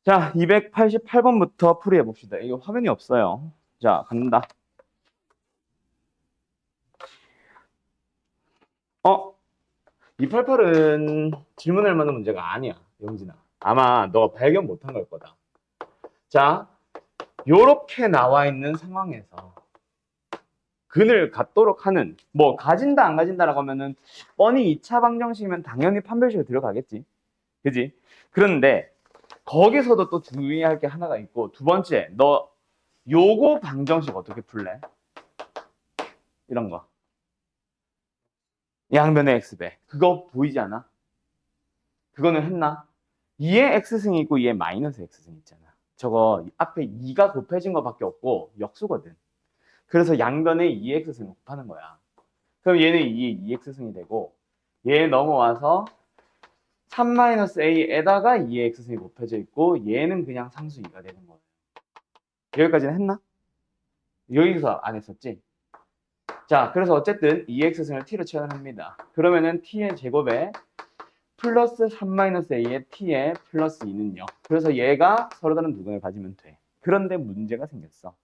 자, 288번부터 풀이해 봅시다. 이거 화면이 없어요. 자, 간다. 어? 288은 질문할 만한 문제가 아니야, 영진아. 아마 너가 발견 못한 걸 거다. 자, 요렇게 나와 있는 상황에서 근을 갖도록 하는, 뭐 가진다 안 가진다라고 하면은 뻔히 2차 방정식이면 당연히 판별식에 들어가겠지. 그지? 그런데 거기서도 또 주의할 게 하나가 있고, 두 번째, 너 요거 방정식 어떻게 풀래? 이런 거. 양변의 x배. 그거 보이지 않아? 그거는 했나? 2의 x승이 있고 2의 마이너스 x승이 있잖아. 저거 앞에 2가 곱해진 거밖에 없고 역수거든. 그래서 양변에 2x승을 곱하는 거야. 그럼 얘는 2의 2x승이 되고 얘 넘어와서 3-a에다가 2의 x승이 곱해져 있고 얘는 그냥 상수 2가 되는 거예요. 여기까지는 했나? 여기서 안 했었지? 자, 그래서 어쨌든 2x승을 t로 채워냅니다. 그러면은 t의 제곱에 플러스 3-a의 t에 플러스 2는요. 그래서 얘가 서로 다른 두 근을 가지면 돼. 그런데 문제가 생겼어.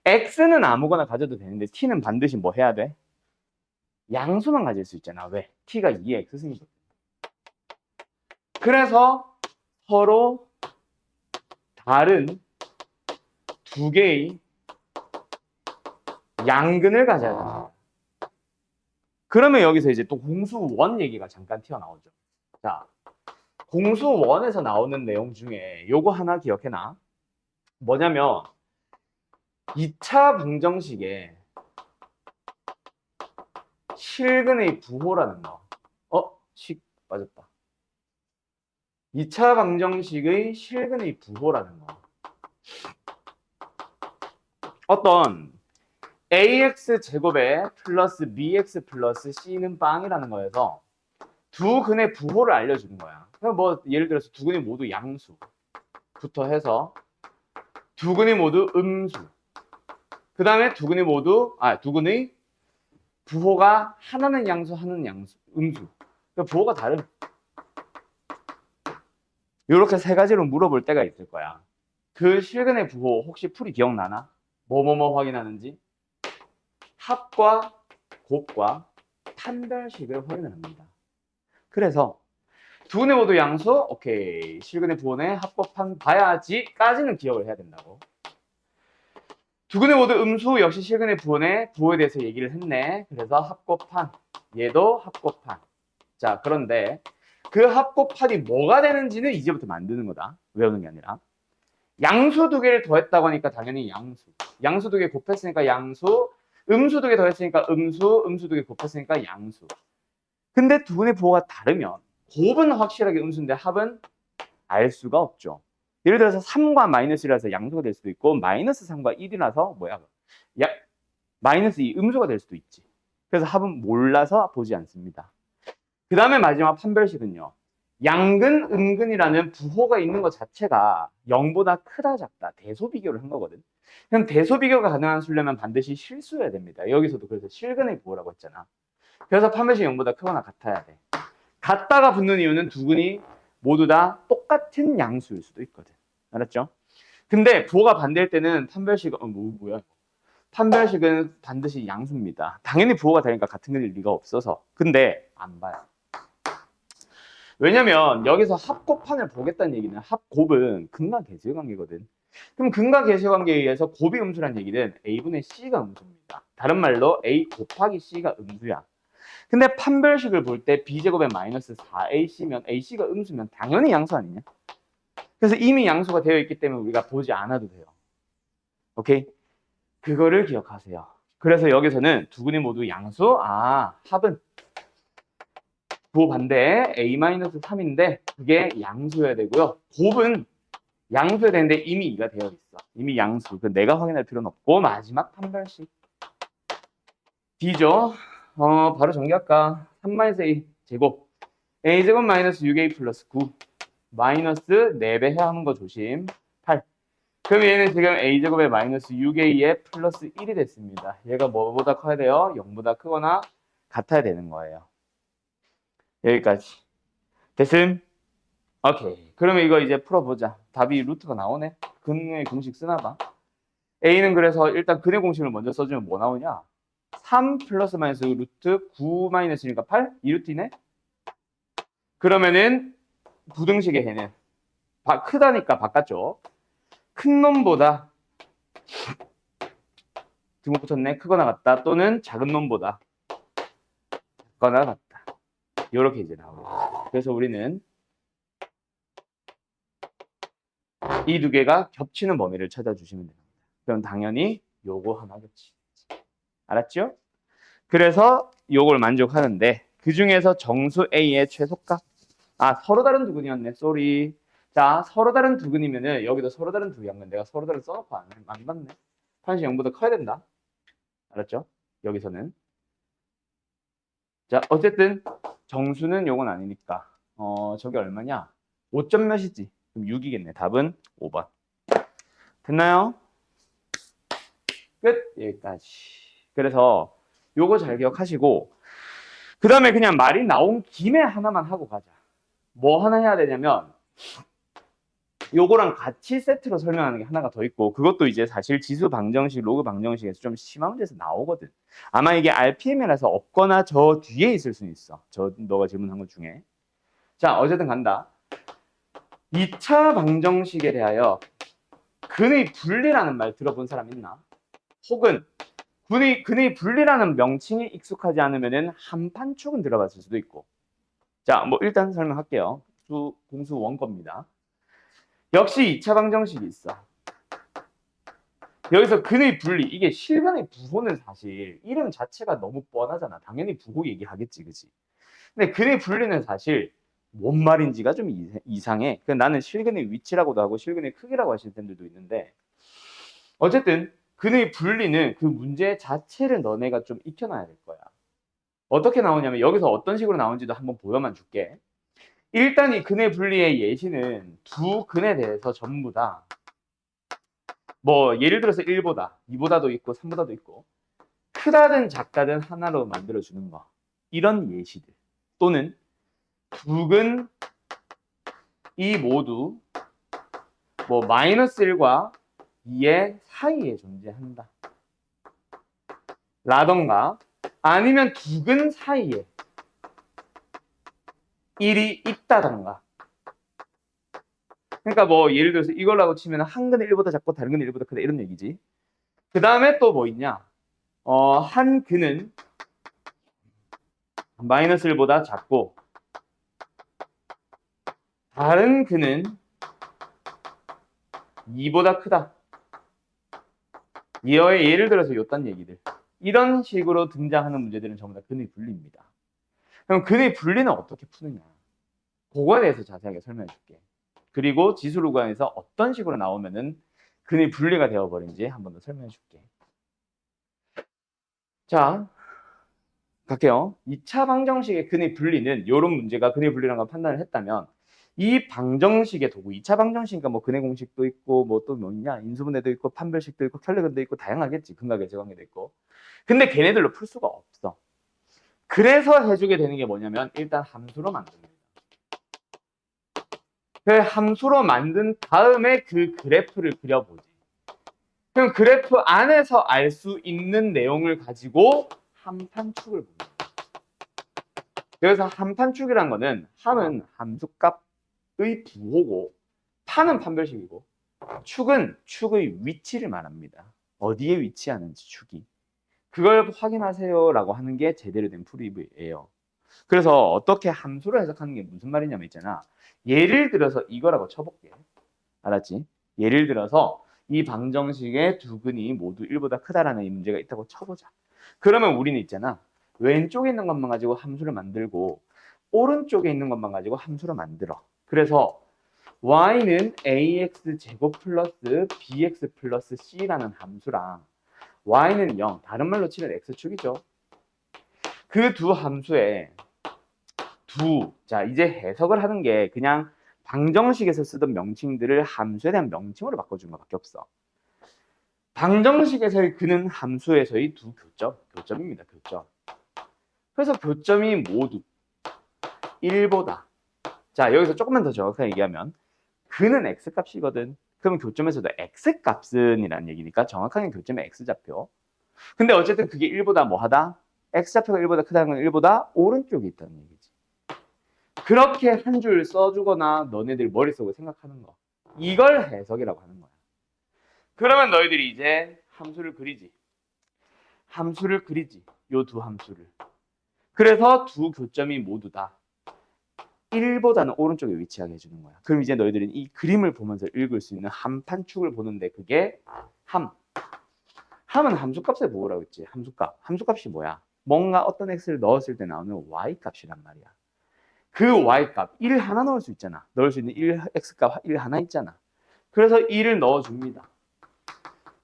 x는 아무거나 가져도 되는데 t는 반드시 뭐 해야 돼? 양수만 가질 수 있잖아. 왜? t가 2의 x승이거든. 그래서 서로 다른 두 개의 양근을 가져야 된다. 그러면 여기서 이제 또 공수원 얘기가 잠깐 튀어나오죠. 자, 공수원에서 나오는 내용 중에 요거 하나 기억해놔. 뭐냐면 2차 방정식에 실근의 부호라는 거. 식 빠졌다. 2차 방정식의 실근의 부호라는 거. 어떤 ax 제곱에 플러스 bx 플러스 c는 빵이라는 거에서 두 근의 부호를 알려주는 거야. 그럼 뭐 예를 들어서 두 근이 모두 양수부터 해서 두 근이 모두 음수. 그 다음에 두 근의 부호가 하나는 양수, 하나는 양수, 음수. 그러니까 부호가 다른. 이렇게 세 가지로 물어볼 때가 있을 거야. 그 실근의 부호 혹시 풀이 기억나나? 뭐뭐뭐 확인하는지? 합과 곱과 판별식을 확인을 합니다. 그래서 두 근의 모두 양수, 오케이. 실근의 부호네 합곱한 봐야지까지는 기억을 해야 된다고. 두 근의 모두 음수 역시 실근의 부호네 부호에 대해서 얘기를 했네. 그래서 합곱한 얘도 합곱한. 자, 그런데 그 합곱한이 뭐가 되는지는 이제부터 만드는 거다. 외우는 게 아니라. 양수 두 개를 더했다고 하니까 당연히 양수. 양수 두 개 곱했으니까 양수. 음수 두 개 더했으니까 음수. 음수 두 개 곱했으니까 양수. 근데 두 분의 부호가 다르면 곱은 확실하게 음수인데 합은 알 수가 없죠. 예를 들어서 3과 마이너스 1이라서 양수가 될 수도 있고 마이너스 3과 1이라서 마이너스 2 음수가 될 수도 있지. 그래서 합은 몰라서 보지 않습니다. 그 다음에 마지막 판별식은요. 양근, 음근이라는 부호가 있는 것 자체가 0보다 크다, 작다, 대소비교를 한 거거든. 그럼 대소비교가 가능한 수려면 반드시 실수여야 됩니다. 여기서도 그래서 실근의 부호라고 했잖아. 그래서 판별식 0보다 크거나 같아야 돼. 같다가 붙는 이유는 두 근이 모두 다 똑같은 양수일 수도 있거든. 알았죠? 근데 부호가 반대일 때는 판별식은 반드시 양수입니다. 당연히 부호가 되니까 같은 근일 리가 없어서. 근데 안 봐요. 왜냐면 여기서 합곱판을 보겠다는 얘기는 합곱은 근과 계수의 관계거든. 그럼 근과 계수의 관계에 의해서 곱이 음수란 얘기는 a분의 c가 음수입니다. 다른 말로 a 곱하기 c가 음수야. 근데 판별식을 볼 때 b제곱에 마이너스 4ac면 ac가 음수면 당연히 양수 아니냐? 그래서 이미 양수가 되어 있기 때문에 우리가 보지 않아도 돼요. 오케이? 그거를 기억하세요. 그래서 여기서는 두 근이 모두 양수, 합은 부호 반대에 a-3인데 그게 양수여야 되고요. 곱은 양수여야 되는데 이미 2가 되어 있어. 이미 양수. 그 내가 확인할 필요는 없고 마지막 판별식. D죠. 바로 정리할까? 3-a 제곱 a제곱 마이너스 6a 플러스 9 마이너스 4배 해야 하는 거 조심. 8. 그럼 얘는 지금 a제곱에 마이너스 6a에 플러스 1이 됐습니다. 얘가 뭐보다 커야 돼요? 0보다 크거나 같아야 되는 거예요. 여기까지. 됐음? 오케이. 그러면 이거 이제 풀어보자. 답이 루트가 나오네. 근의 공식 쓰나봐. A는 그래서 일단 근의 공식을 먼저 써주면 뭐 나오냐? 3 플러스 마이너스 루트 9 마이너스 1이니까 8? 2루트이네? 그러면은 부등식의 해는 크다니까 바깥쪽. 큰 놈보다 등호 붙었네. 크거나 같다. 또는 작은 놈보다 작거나 같다. 이렇게 이제 나오고. 그래서 우리는 이 두 개가 겹치는 범위를 찾아주시면 됩니다. 그럼 당연히 요거 하나겠지. 알았죠? 그래서 요걸 만족하는데 그 중에서 정수 A의 최소값. 서로 다른 두근이었네. 쏘리. 자, 서로 다른 두근이면은 여기도 서로 다른 두근이 한 건 내가 서로 다른 써놓고 안 봤네. 판시 0보다 커야 된다. 알았죠? 여기서는. 자, 어쨌든 정수는 요건 아니니까. 저게 얼마냐? 5점 몇이지? 그럼 6이겠네. 답은 5번. 됐나요? 끝. 여기까지. 그래서 요거 잘 기억하시고 그 다음에 그냥 말이 나온 김에 하나만 하고 가자. 뭐 하나 해야 되냐면 요거랑 같이 세트로 설명하는 게 하나가 더 있고 그것도 이제 사실 지수 방정식, 로그 방정식에서 좀 심한 문제에서 나오거든. 아마 이게 RPM이라서 없거나 저 뒤에 있을 수는 있어. 너가 질문한 것 중에. 자, 어쨌든 간다. 2차 방정식에 대하여 근의 분리라는 말 들어본 사람 있나? 혹은 근의 분리라는 명칭이 익숙하지 않으면 한판축은 들어봤을 수도 있고. 자, 뭐 일단 설명할게요. 공수 원겁니다. 역시 2차 방정식이 있어. 여기서 근의 분리, 이게 실근의 부호는 사실 이름 자체가 너무 뻔하잖아. 당연히 부호 얘기하겠지, 그치? 근데 근의 분리는 사실 뭔 말인지가 좀 이상해. 나는 실근의 위치라고도 하고 실근의 크기라고 하시는 분들도 있는데 어쨌든 근의 분리는 그 문제 자체를 너네가 좀 익혀놔야 될 거야. 어떻게 나오냐면 여기서 어떤 식으로 나오는지도 한번 보여만 줄게. 일단 이 근의 분리의 예시는 두 근에 대해서 전부 다 뭐 예를 들어서 1보다, 2보다도 있고 3보다도 있고 크다든 작다든 하나로 만들어주는 거. 이런 예시들. 또는 두 근 이 모두 뭐 마이너스 1과 2의 사이에 존재한다. 라던가 아니면 두 근 사이에 1이 있다던가. 그러니까 뭐 예를 들어서 이걸라고 치면 한 근은 1보다 작고 다른 근은 1보다 크다 이런 얘기지. 그 다음에 또 뭐 있냐? 한 근은 마이너스 1보다 작고 다른 근은 2보다 크다. 예를 들어서 요딴 얘기들. 이런 식으로 등장하는 문제들은 전부 다 근의 분리입니다. 그럼 근의 분리는 어떻게 푸느냐? 그거에 대해서 자세하게 설명해 줄게. 그리고 지수로그에서 어떤 식으로 나오면은 근의 분리가 되어버린지 한 번 더 설명해 줄게. 자, 갈게요. 2차 방정식의 근의 분리는 이런 문제가 근의 분리라는 걸 판단을 했다면 이 방정식의 도구, 2차 방정식이니까 뭐 근의 공식도 있고 뭐 또 뭐냐 인수분해도 있고 판별식도 있고 켤레근도 있고 다양하겠지. 근각의 제관계도 있고. 근데 걔네들로 풀 수가 없어. 그래서 해주게 되는 게 뭐냐면 일단 함수로 만듭니다. 그 함수로 만든 다음에 그 그래프를 그려보지. 그럼 그래프 안에서 알 수 있는 내용을 가지고 함판축을 봅니다. 그래서 함판축이란 거는 함은 함수값의 부호고 판은 판별식이고 축은 축의 위치를 말합니다. 어디에 위치하는지 축이. 그걸 확인하세요라고 하는 게 제대로 된 프리브예요. 그래서 어떻게 함수로 해석하는 게 무슨 말이냐면 있잖아. 예를 들어서 이거라고 쳐볼게. 알았지? 예를 들어서 이 방정식의 두 근이 모두 1보다 크다라는 이 문제가 있다고 쳐보자. 그러면 우리는 있잖아. 왼쪽에 있는 것만 가지고 함수를 만들고 오른쪽에 있는 것만 가지고 함수를 만들어. 그래서 y는 ax 제곱 플러스 bx 플러스 c라는 함수랑 y는 0, 다른 말로 치면 x축이죠. 그 두 함수에 자 이제 해석을 하는 게 그냥 방정식에서 쓰던 명칭들을 함수에 대한 명칭으로 바꿔주는 것밖에 없어. 방정식에서의 근은 함수에서의 두 교점입니다. 교점. 그래서 교점이 모두 1보다 자, 여기서 조금만 더 정확하게 얘기하면 근은 x값이거든. 그럼 교점에서도 x값은이라는 얘기니까 정확하게 교점의 x좌표. 근데 어쨌든 그게 1보다 뭐하다? x좌표가 1보다 크다는 건 1보다 오른쪽에 있다는 얘기지. 그렇게 한 줄 써주거나 너네들 머릿속에 생각하는 거. 이걸 해석이라고 하는 거야. 그러면 너희들이 이제 함수를 그리지. 함수를 그리지. 요 두 함수를. 그래서 두 교점이 모두 다 1보다는 오른쪽에 위치하게 해주는 거야. 그럼 이제 너희들은 이 그림을 보면서 읽을 수 있는 함판축을 보는데 그게 함. 함은 함수값을 보라고 했지. 함수값. 함수값이 뭐야? 뭔가 어떤 x를 넣었을 때 나오는 y값이란 말이야. 그 y값 1 하나 넣을 수 있잖아. 넣을 수 있는 1x값 1 하나 있잖아. 그래서 1을 넣어줍니다.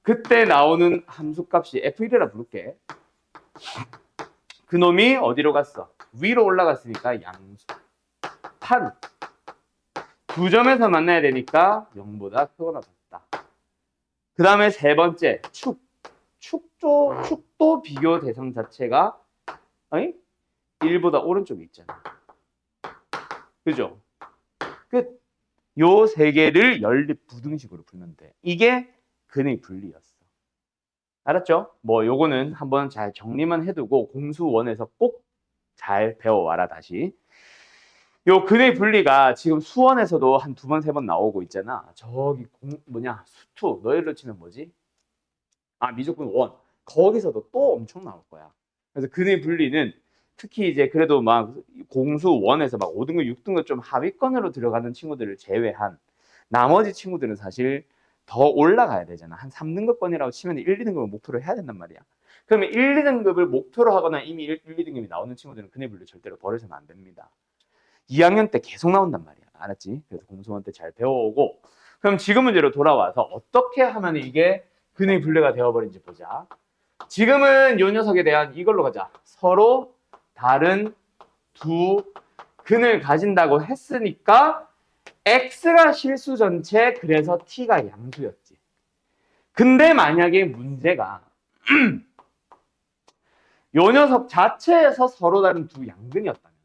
그때 나오는 함수값이 f1이라 부를게. 그놈이 어디로 갔어? 위로 올라갔으니까 양수. 판. 두 점에서 만나야 되니까 0보다 크거나 같다. 그 다음에 세 번째, 축. 축도 비교 대상 자체가 1보다 오른쪽에 있잖아. 그죠? 끝. 요 세 개를 연립 부등식으로 풀면 돼. 이게 근의 분리였어. 알았죠? 뭐 요거는 한번 잘 정리만 해두고 공수원에서 꼭 잘 배워와라 다시. 요 근의 분리가 지금 수원에서도 한 두 번, 세 번 나오고 있잖아. 저기 수투 너희로 치면 뭐지? 아, 미적분 원. 거기서도 또 엄청 나올 거야. 그래서 근의 분리는 특히 이제 그래도 막 공수 원에서 막 5등급, 6등급 좀 하위권으로 들어가는 친구들을 제외한 나머지 친구들은 사실 더 올라가야 되잖아. 한 3등급권이라고 치면 1, 2등급을 목표로 해야 된단 말이야. 그러면 1, 2등급을 목표로 하거나 이미 1, 2등급이 나오는 친구들은 근의 분리 절대로 버려서는 안 됩니다. 2학년 때 계속 나온단 말이야. 알았지? 그래서 공수원 때 잘 배워오고. 그럼 지금 문제로 돌아와서 어떻게 하면 이게 근의 분리가 되어버린지 보자. 지금은 요 녀석에 대한 이걸로 가자. 서로 다른 두 근을 가진다고 했으니까 x가 실수 전체, 그래서 t가 양수였지. 근데 만약에 문제가 요 녀석 자체에서 서로 다른 두 양근이었다면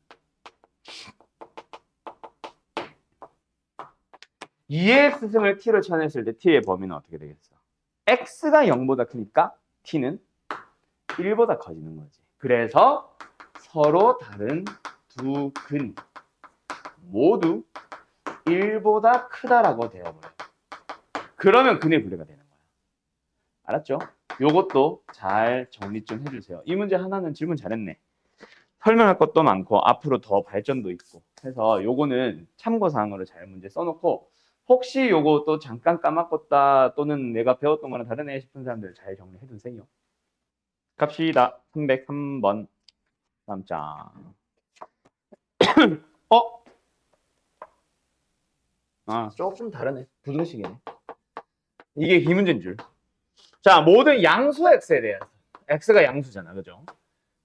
2의 x승을 t로 쳐냈을 때 t의 범위는 어떻게 되겠어? x가 0보다 크니까 t는 1보다 커지는 거지. 그래서 서로 다른 두 근 모두 1보다 크다라고 되어버려요. 그러면 근의 분리가 되는 거야. 알았죠? 요것도 잘 정리 좀 해주세요. 이 문제 하나는 질문 잘했네. 설명할 것도 많고 앞으로 더 발전도 있고 해서 요거는 참고사항으로 잘 문제 써놓고 혹시 요거 또 잠깐 까먹었다 또는 내가 배웠던 거랑 다르네 싶은 사람들 잘 정리해 두세요. 갑시다. 303번 다음 장. 조금 다르네. 부등식이네. 이게 이 문제인 줄. 자, 모든 양수 x에 대해서. x가 양수잖아. 그죠?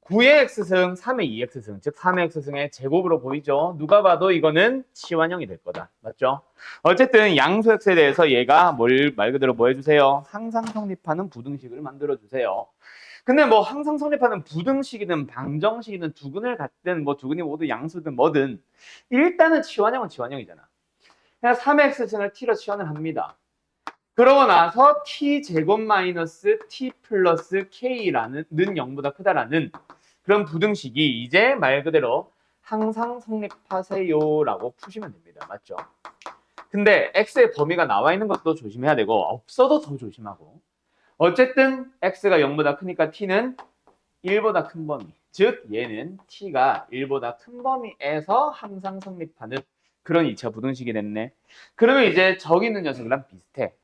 9의 x승, 3의 2x승, 즉 3의 x승의 제곱으로 보이죠? 누가 봐도 이거는 치환형이 될 거다. 맞죠? 어쨌든 양수 x에 대해서 얘가 말 그대로 뭐 해주세요? 항상 성립하는 부등식을 만들어주세요. 근데 뭐 항상 성립하는 부등식이든 방정식이든 두근을 갖든 뭐 두근이 모두 양수든 뭐든 일단은 치환형은 치환형이잖아. 그냥 3x승을 t로 치환을 합니다. 그러고 나서 t제곱 마이너스 t 플러스 k라는 는 0보다 크다라는 그런 부등식이 이제 말 그대로 항상 성립하세요라고 푸시면 됩니다. 맞죠? 근데 x의 범위가 나와 있는 것도 조심해야 되고 없어도 더 조심하고 어쨌든 x가 0보다 크니까 t는 1보다 큰 범위. 즉 얘는 t가 1보다 큰 범위에서 항상 성립하는 그런 2차 부등식이 됐네. 그러면 이제 저기 있는 녀석이랑 비슷해.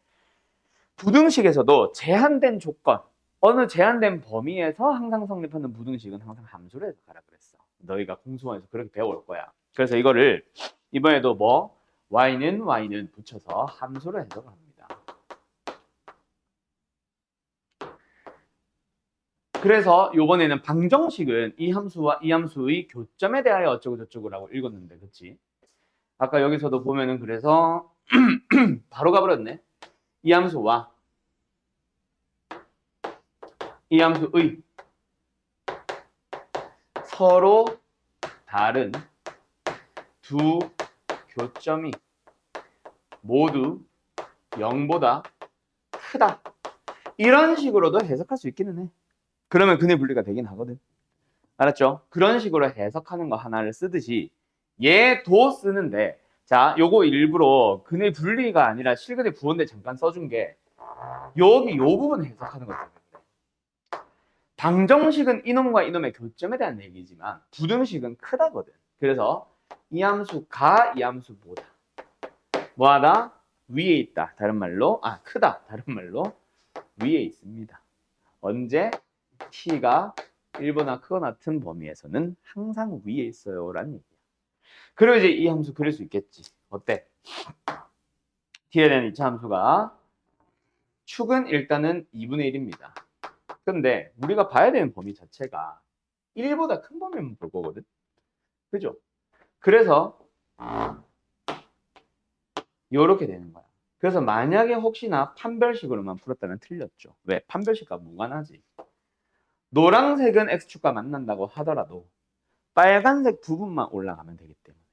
부등식에서도 제한된 조건, 어느 제한된 범위에서 항상 성립하는 부등식은 항상 함수로 해석하라 그랬어. 너희가 공수원에서 그렇게 배워올 거야. 그래서 이거를 이번에도 뭐 y는 붙여서 함수로 해석을 합니다. 그래서 이번에는 방정식은 이 함수와 이 함수의 교점에 대하여 어쩌고 저쩌고라고 읽었는데, 그치? 아까 여기서도 보면은 그래서 바로 가버렸네. 이 함수와 이 함수의 서로 다른 두 교점이 모두 0보다 크다. 이런 식으로도 해석할 수 있기는 해. 그러면 근의 분리가 되긴 하거든. 알았죠? 그런 식으로 해석하는 거 하나를 쓰듯이 얘도 쓰는데, 자, 요거 일부러 근의 분리가 아니라 실근의 부호인데 잠깐 써준 게 여기 요 부분 해석하는 것 때문에 그래. 방정식은 이놈과 이놈의 교점에 대한 얘기지만 부등식은 크다거든. 그래서 이 함수가 이 함수보다 뭐하다? 위에 있다. 다른 말로 크다. 다른 말로 위에 있습니다. 언제? t가 1보다 크거나 같은 범위에서는 항상 위에 있어요 라는 얘기야. 그리고 이제 이 함수 그릴 수 있겠지. 어때? t에 대한 2차 함수가 축은 일단은 2분의 1입니다. 근데 우리가 봐야 되는 범위 자체가 1보다 큰 범위만 볼 거거든. 그죠? 그래서 이렇게 되는 거야. 그래서 만약에 혹시나 판별식으로만 풀었다면 틀렸죠. 왜? 판별식과 무관하지. 노란색은 x축과 만난다고 하더라도 빨간색 부분만 올라가면 되기 때문에.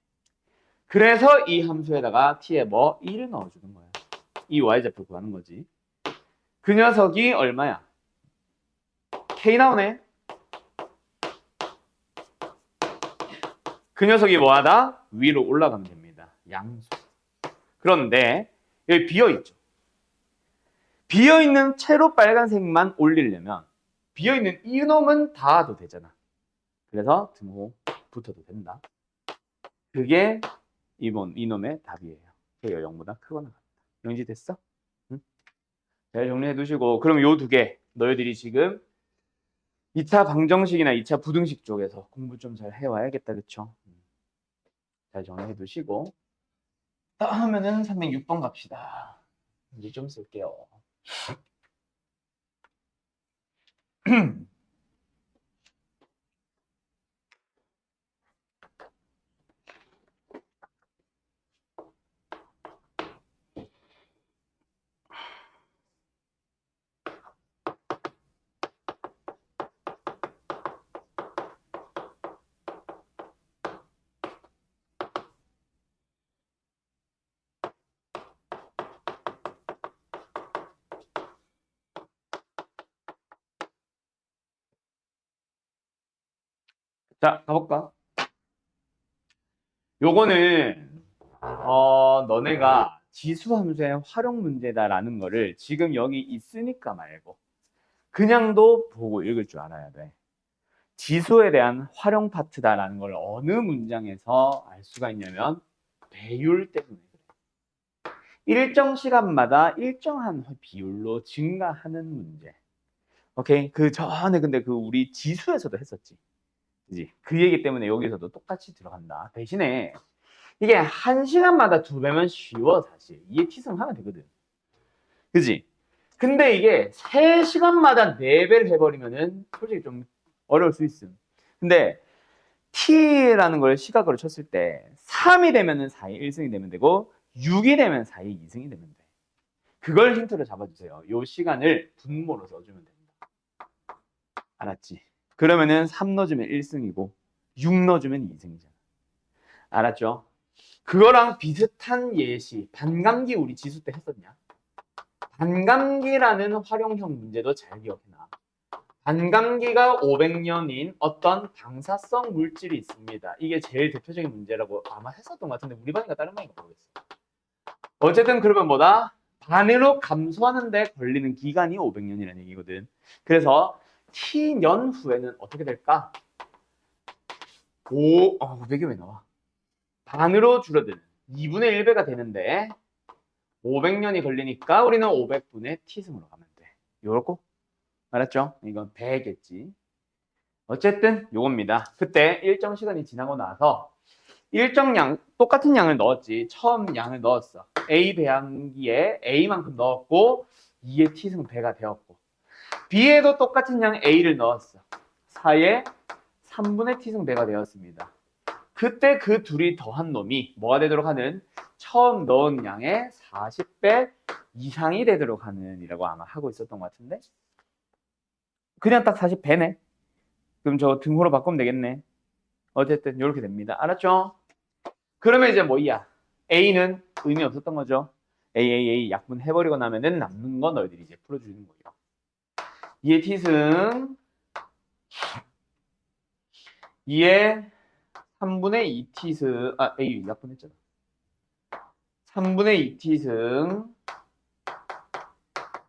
그래서 이 함수에다가 t에 뭐? 1을 넣어주는 거야. 이 y좌표 구하는 거지. 그 녀석이 얼마야? k 나오네. 그 녀석이 뭐하다? 위로 올라가면 됩니다. 양수. 그런데 여기 비어있죠. 비어있는 채로 빨간색만 올리려면 비어있는 이놈은 닿아도 되잖아. 그래서 등호 붙어도 된다. 그게 이놈의 답이에요. k가 0보다 크거나 같다. 명시됐어? 응? 잘 정리해 두시고, 그럼 요 두 개 너희들이 지금 2차 방정식이나 2차 부등식 쪽에서 공부 좀 잘 해와야겠다. 그쵸? 잘 정리해 두시고, 다음에는 306번 갑시다. 이제 좀 쓸게요. 자, 가볼까? 요거는 너네가 지수함수의 활용 문제다라는 거를 지금 여기 있으니까 말고 그냥도 보고 읽을 줄 알아야 돼. 지수에 대한 활용 파트다라는 걸 어느 문장에서 알 수가 있냐면 배율 때문에 그래. 일정 시간마다 일정한 비율로 증가하는 문제. 오케이? 그 전에 근데 그 우리 지수에서도 했었지. 그지? 그 얘기 때문에 여기서도 똑같이 들어간다. 대신에 이게 1시간마다 2배면 쉬워 사실. 이해 티승하면 되거든. 그지? 근데 이게 3시간마다 4배를 해버리면은 솔직히 좀 어려울 수 있음. 근데 t라는 걸 시각으로 쳤을 때 3이 되면은 4의 1승이 되면 되고 6이 되면 4의 2승이 되면 돼. 그걸 힌트로 잡아주세요. 요 시간을 분모로 써주면 됩니다. 알았지? 그러면은 3 넣어주면 1승이고 6 넣어주면 2승이잖아. 알았죠? 그거랑 비슷한 예시, 반감기 우리 지수 때 했었냐? 반감기라는 활용형 문제도 잘 기억해놔. 반감기가 500년인 어떤 방사성 물질이 있습니다. 이게 제일 대표적인 문제라고 아마 했었던 것 같은데 우리 반인가 다른 반인가 모르겠어. 어쨌든 그러면 뭐다? 반으로 감소하는데 걸리는 기간이 500년이라는 얘기거든. 그래서 t년 후에는 어떻게 될까? 500이 왜 나와? 반으로 줄어드는 2분의 1배가 되는데 500년이 걸리니까 우리는 500분의 t승으로 가면 돼. 요렇고 알았죠? 이건 배겠지. 어쨌든 요겁니다. 그때 일정 시간이 지나고 나서 일정 양, 똑같은 양을 넣었지. 처음 양을 넣었어. A 배양기에 A만큼 넣었고 2의 t승 배가 되었고 B에도 똑같은 양 A를 넣었어. 4의 3분의 t승 배가 되었습니다. 그때 그 둘이 더한 놈이 뭐가 되도록 하는? 처음 넣은 양의 40배 이상이 되도록 하는 이라고 아마 하고 있었던 것 같은데 그냥 딱 40배네. 그럼 저 등호로 바꾸면 되겠네. 어쨌든 이렇게 됩니다. 알았죠? 그러면 이제 뭐야? A는 의미 없었던 거죠. A 약분해버리고 나면은 남는 거 너희들이 이제 풀어주는 거예요. 얘 t승 2의 3분의 2t승 A 약분했잖아. 3분의 2t승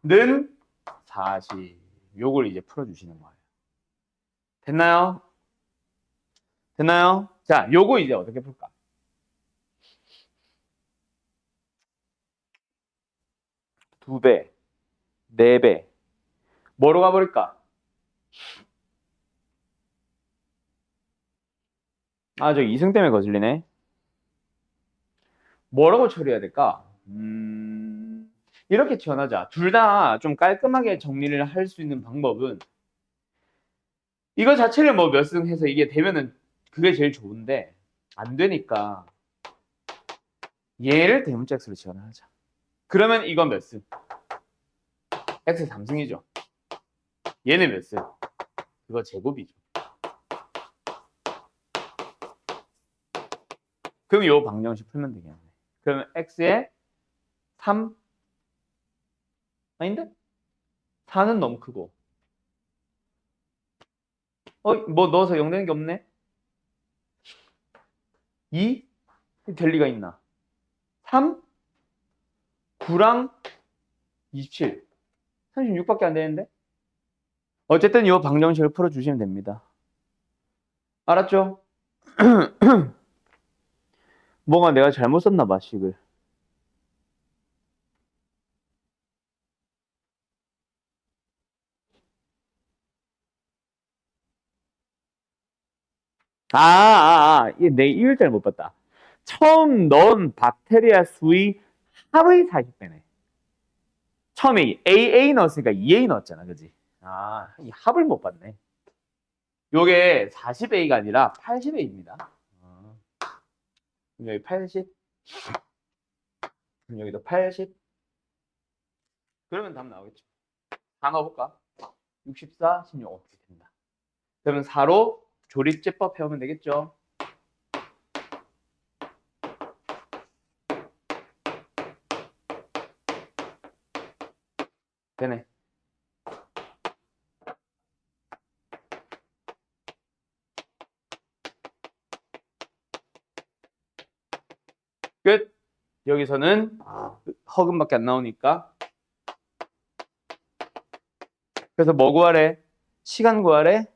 는 40. 요걸 이제 풀어주시는 거예요. 됐나요? 됐나요? 자, 요거 이제 어떻게 풀까? 두 배, 네 배. 뭐로 가버릴까? 아, 저 이승 때문에 거슬리네. 뭐라고 처리해야 될까? 이렇게 지원하자. 둘 다 좀 깔끔하게 정리를 할 수 있는 방법은 이거 자체를 뭐 몇 승 해서 이게 되면은 그게 제일 좋은데 안 되니까 얘를 대문자 x로 지원을 하자. 그러면 이건 몇 승? x 3승이죠. 얘는 몇 승? 그거 제곱이죠. 그럼 요 방정식 풀면 되겠네. 그러면 x에 3 아닌데? 4는 너무 크고 뭐 넣어서 0 되는 게 없네? 2? 될 리가 있나? 3? 9랑 27 36밖에 안 되는데? 어쨌든 이 방정식을 풀어주시면 됩니다. 알았죠? 뭐가 내가 잘못 썼나 봐, 식을. 내 이율 잘못 봤다. 처음 넣은 박테리아 수의 합의 40배네. 처음에 AA 넣었으니까 2A 넣었잖아, 그지? 이 합을 못 봤네. 요게 40A가 아니라 80A입니다. 여기 80, 여기도 80. 그러면 답 나오겠죠. 다 넣어볼까? 64, 16 어떻게 된다. 그러면 4로 조립제법 해오면 되겠죠. 되네. 끝. 여기서는 허근밖에 안 나오니까. 그래서 뭐 구하래? 시간 구하래?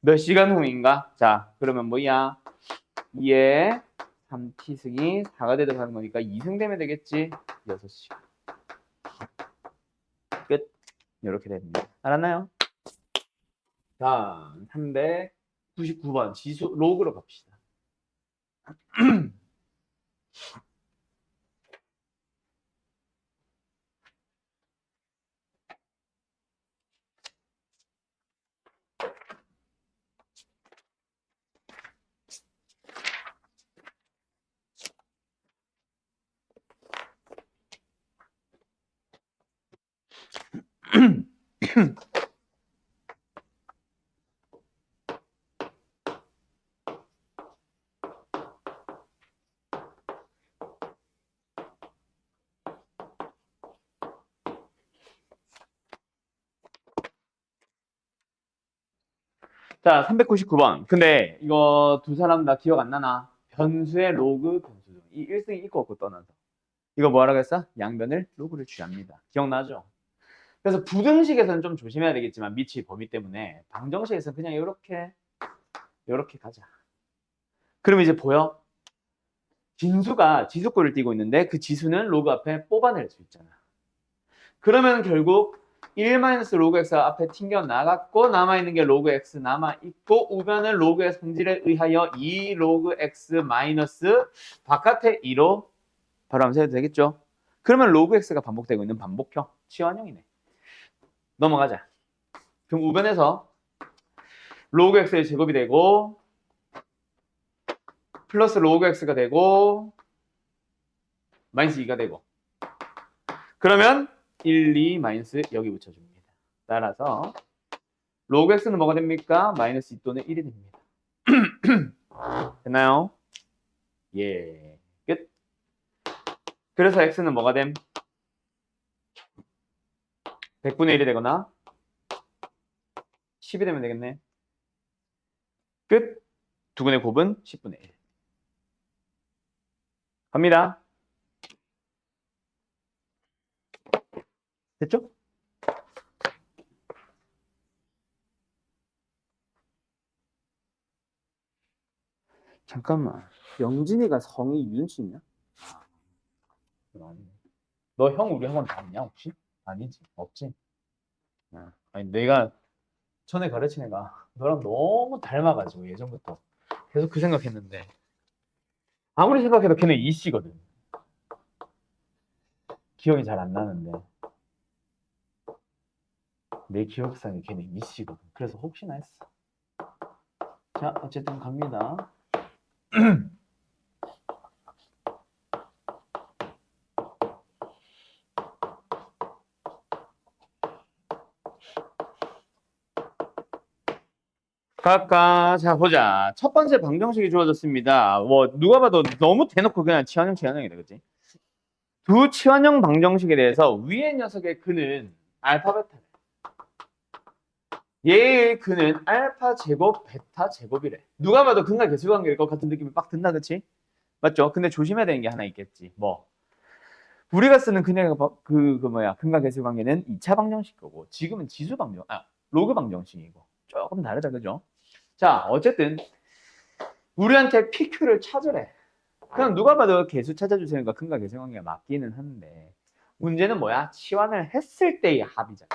몇 시간 후인가? 자, 그러면 뭐야? 2에 3t승이 4가 되도록 하는 거니까 2승 되면 되겠지? 6시간. 끝. 이렇게 됩니다. 알았나요? 자, 399번 지수 로그로 갑시다. 자, 399번. 근데 이거 두 사람 다 기억 안 나나? 변수의 로그 변수죠. 이 1승이 있고 없고 떠나서. 이거 뭐라고 했어? 양변을 로그를 취합니다. 기억나죠? 그래서 부등식에서는 좀 조심해야 되겠지만 미치 범위 때문에 방정식에서는 그냥 이렇게 가자. 그럼 이제 보여? 진수가 지수꼴을 띄고 있는데 그 지수는 로그 앞에 뽑아낼 수 있잖아. 그러면 결국 1-로그 x 앞에 튕겨 나갔고 남아있는 게 로그 x 남아있고 우변은 로그의 성질에 의하여 2로그 x 마이너스 바깥에 2로 바로 하면서 해도 되겠죠? 그러면 로그 x가 반복되고 있는 반복형 치환형이네. 넘어가자. 그럼 우변에서 로그 x의 제곱이 되고 플러스 로그 x가 되고 마이너스 2가 되고 그러면 1, 2 마이너스 여기 붙여줍니다. 따라서 로그 x는 뭐가 됩니까? 마이너스 2 또는 1이 됩니다. 됐나요? 예. 끝. 그래서 x는 뭐가 됨? 100분의 1이 되거나 10이 되면 되겠네. 끝. 두근의 곱은 10분의 1. 갑니다. 됐죠? 잠깐만. 영진이가 성이 윤씨냐? 아니네. 너 형 우리 학원 다니냐 혹시? 아니지. 없지. 아니 내가 전에 가르친 애가 너랑 너무 닮아가지고 예전부터 계속 그 생각했는데 아무리 생각해도 걔는 이씨거든. 기억이 잘 안 나는데 내 기억상에 걔는 이씨거든. 그래서 혹시나 했어. 자 어쨌든 갑니다. 자 보자. 첫 번째 방정식이 주어졌습니다. 뭐 누가 봐도 너무 대놓고 그냥 치환형이다, 그치? 두 치환형 방정식에 대해서 위의 녀석의 근은 알파 베타. 얘의 근은 알파 제곱 베타 제곱이래. 누가 봐도 근과 계수관계일 것 같은 느낌이 빡 든다, 그치? 맞죠? 근데 조심해야 되는 게 하나 있겠지. 뭐 우리가 쓰는 근과 계수관계는 2차 방정식이고 지금은 로그 방정식이고 조금 다르다, 그죠? 자, 어쨌든 우리한테 PQ를 찾으래. 그냥 누가 봐도 계수 찾아주세요가 근과 계수관계가 맞기는 한데 문제는 뭐야? 치환을 했을 때의 합이잖아.